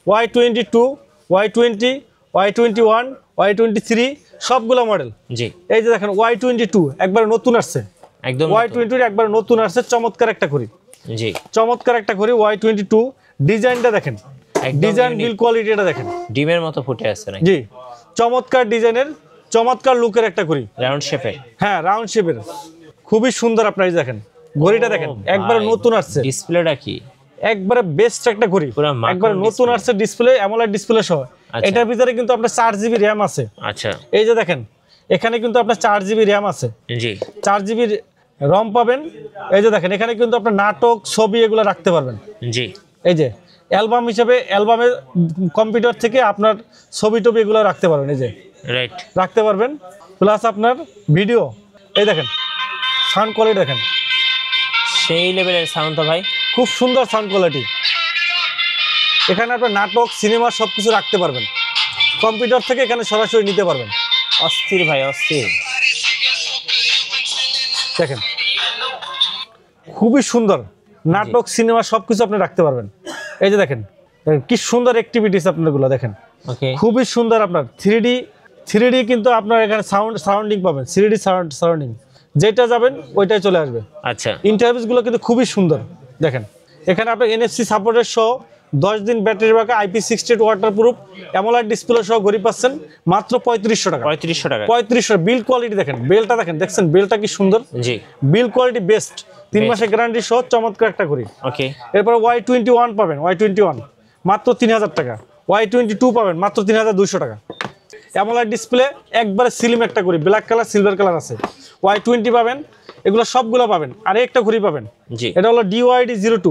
Y22, Y20, Y21, Y23 সবগুলো মডেল। জি এই যে দেখেন Y22 একবার নতুন আসছে, একদম Y22 একবার নতুন আসছে, চমৎকার একটা ঘড়ি, জি চমৎকার একটা ঘড়ি Y22। ডিজাইনটা দেখেন, ডিজাইন বিল কোয়ালিটিটা দেখেন, ডিমের মতো ফুটে আছে নাকি? জি চমৎকার ডিজাইনের, চমৎকার লুকের একটা ঘড়ি, রাউন্ড শেপে, হ্যাঁ রাউন্ড শেপের, খুবই সুন্দর। আপনারা দেখেন ঘড়িটা দেখেন, একবার নতুন আসছে, ডিসপ্লেটা কি একবারে বেস্ট একটা ঘড়ি, একবার নতুন আসছে, ডিসপ্লে অ্যামোলেড ডিসপ্লে সহ। এটার ভিতরে কিন্তু আপনার 4GB র্যাম আছে, আচ্ছা এই যে দেখেন এখানে কিন্তু আপনার 4GB র্যাম আছে, জি 4GB রম পাবেন। এই যে দেখেন এখানে কিন্তু আপনার নাটক, ছবি এগুলো রাখতে পারবেন, জি এই যে অ্যালবাম হিসেবে, অ্যালবামে কম্পিউটার থেকে আপনার ছবি টবি এগুলো রাখতে পারবেন, এই যে রাইট রাখতে পারবেন। প্লাস আপনার ভিডিও, এই দেখেন সাউন্ড কোয়ালিটি দেখেন, সেই লেভেলের সাউন্ড তো ভাই, খুব সুন্দর সাউন্ড কোয়ালিটি। এখানে আপনার নাটক, সিনেমা সবকিছু রাখতে পারবেন, কম্পিউটার থেকে এখানে সরাসরি নিতে পারবেন। অস্থির ভাই অস্থির, দেখেন খুবই সুন্দর, নাটক, সিনেমা সবকিছু আপনি রাখতে পারবেন। এই যে দেখেন কি সুন্দর অ্যাক্টিভিটিস আপনারগুলো দেখেন, ওকে খুবই সুন্দর। আপনার 3D 3D কিন্তু আপনার এখানে সারাউন্ডিং পাবেন, 3D সারাউন্ডিং, যেটা যাবেন ওইটাই চলে আসবে। আচ্ছা, ইন্টারফেসগুলো কিন্তু খুবই সুন্দর। দেখেন এখানে আপনার NFC সাপোর্টের সহ 10 দিন battery backup, IP68 waterproof, AMOLED display সহ ঘড়ি পাচ্ছেন মাত্র 3500 টাকা। 3500 টাকা। 3500। বিল্ড কোয়ালিটি দেখেন, বেলটা দেখেন, দেখছেন বেলটা কি সুন্দর। জি, বিল্ড কোয়ালিটি বেস্ট, 3 মাসের গ্যারান্টি সহ চমৎকার একটা ঘড়ি। ওকে। এরপর Y21 পাবেন, Y21 মাত্র 3000 টাকা। Y22 পাবেন মাত্র 3200 টাকা। অ্যামোলেড ডিসপ্লে একবারে স্লিম একটা ঘড়ি, ব্ল্যাক কালার সিলভার কালার আছে। Y20 পাবেন, এগুলো সবগুলো পাবেন। আর একটা ঘড়ি পাবেন, জি, এটা হলো DYD02,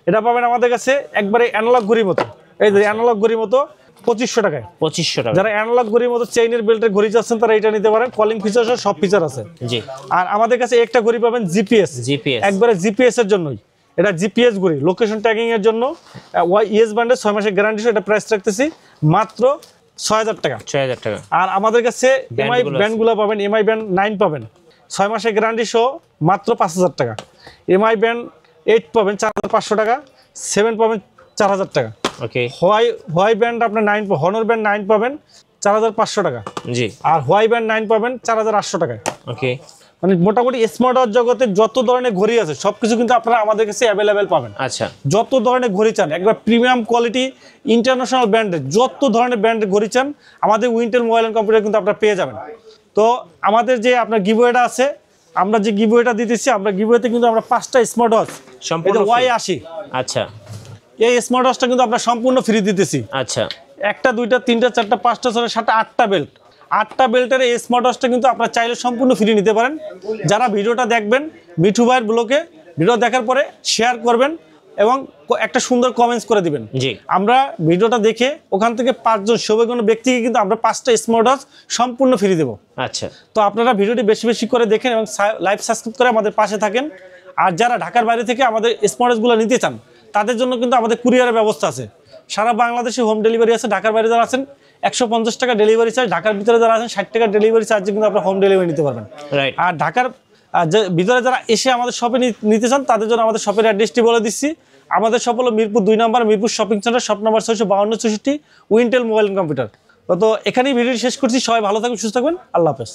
এটা পাবেন আমাদের কাছে একবারে অ্যানালগ ঘড়ির মতো। এই যে অ্যানালগ ঘড়ির মতো 2500 টাকায়। 2500 টাকা। যারা অ্যানালগ ঘড়ির মতো চেইনের বেল্টের ঘড়ি চাচ্ছেন তারা এটা নিতে পারেন, কলিং ফিচার সব ফিচার আছে। জি। আর আমাদের কাছে একটা ঘড়ি পাবেন জিপিএস, জিপিএস, একবারে জিপিএস এর জন্যই। এটা জিপিএস ঘড়ি, লোকেশন ট্র্যাকিং এর জন্য। ইএস ব্যান্ডের 6 মাসের গ্যারান্টি, এটা প্রাইস রাখতেছি মাত্র 6000 টাকা। 6000 টাকা। আর আমাদের কাছে এমআই ব্যান্ডগুলো পাবেন, এমআই ব্যান্ড 9 পাবেন 6 মাসের গ্যারান্টি সহ মাত্র 5000 টাকা। এমআই ব্যান্ড 8 পাবেন 4500 টাকা, 7 পাবেন 4000 টাকা। ওকে। হোয়াই ব্যান্ড আপনার 9, হনর ব্যান্ড 9 পাবেন 4500 টাকা। জি। আর হোয়াই ব্যান্ড 9 পাবেন 4800 টাকায়। ওকে। মানে মোটামুটি স্মার্ট ওয়াচ জগতে যত ধরনের ঘড়ি আছে সবকিছু কিন্তু আপনারা আমাদের কাছে অ্যাভেলেবেল পাবেন। আচ্ছা, যত ধরনের ঘড়ি চান, একবার প্রিমিয়াম কোয়ালিটি ইন্টারন্যাশনাল ব্র্যান্ডের যত ধরনের ব্র্যান্ডের ঘড়ি চান আমাদের উইন্টেল মোবাইল অ্যান্ড কম্পিউটার কিন্তু আপনারা পেয়ে যাবেন। তো আমাদের যে আপনার গিভওয়েটা আছে, আমরা যে গিভওয়েটা দিতেছি, আমরা গিভওয়েতে কিন্তু আমরা 5টা স্মার্ট ওয়াচ সম্পূর্ণ Y80, আচ্ছা, এই স্মার্ট ওয়াচটা কিন্তু আমরা সম্পূর্ণ ফ্রি দিতেছি। আচ্ছা, 1টা 2টা 3টা 4টা 5টা 6টা 7টা 8টা বেল্ট, 8টা বেল্টের এই স্মার্ট ওয়াচটা কিন্তু আপনারা চাইলে সম্পূর্ণ ফ্রি নিতে পারেন। যারা ভিডিওটা দেখবেন, মিঠু ভাইয়ের ব্লগে ভিডিও দেখার পরে শেয়ার করবেন এবং একটা সুন্দর কমেন্টস করে দিবেন। জি। আমরা ভিডিওটা দেখে ওখান থেকে 5 জন সৌভাগ্যবান ব্যক্তিকে কিন্তু আমরা 5টা স্মার্ট ওয়াচ সম্পূর্ণ ফ্রি দেবো। আচ্ছা, তো আপনারা ভিডিওটি বেশি বেশি করে দেখেন এবং লাইভ সাবস্ক্রাইব করে আমাদের পাশে থাকেন। আর যারা ঢাকার বাইরে থেকে আমাদের স্মার্ট ওয়াচগুলো নিতে চান তাদের জন্য কিন্তু আমাদের কুরিয়ারের ব্যবস্থা আছে, সারা বাংলাদেশে হোম ডেলিভারি আছে। ঢাকার বাইরে যারা আছেন 150 টাকা ডেলিভারি চার্জ, ঢাকার ভিতরে যারা আছেন 60 টাকা ডেলিভারি চার্জে কিন্তু আপনারা হোম ডেলিভারি নিতে পারবেন। রাইট। আর ঢাকার ভিতরে যারা এসে আমাদের শপে নিতে চান তাদের জন্য আমাদের শপের অ্যাড্রেসটি বলে দিচ্ছি। আমাদের শপ হলো মিরপুর 2 নম্বর, Mirpur shopping centre, shop number 652 64, Wintel mobile and computer. তো এখানেই ভিডিওটি শেষ করছি। সবাই ভালো থাকবেন, সুস্থ থাকবেন, আল্লাহ হাফেজ।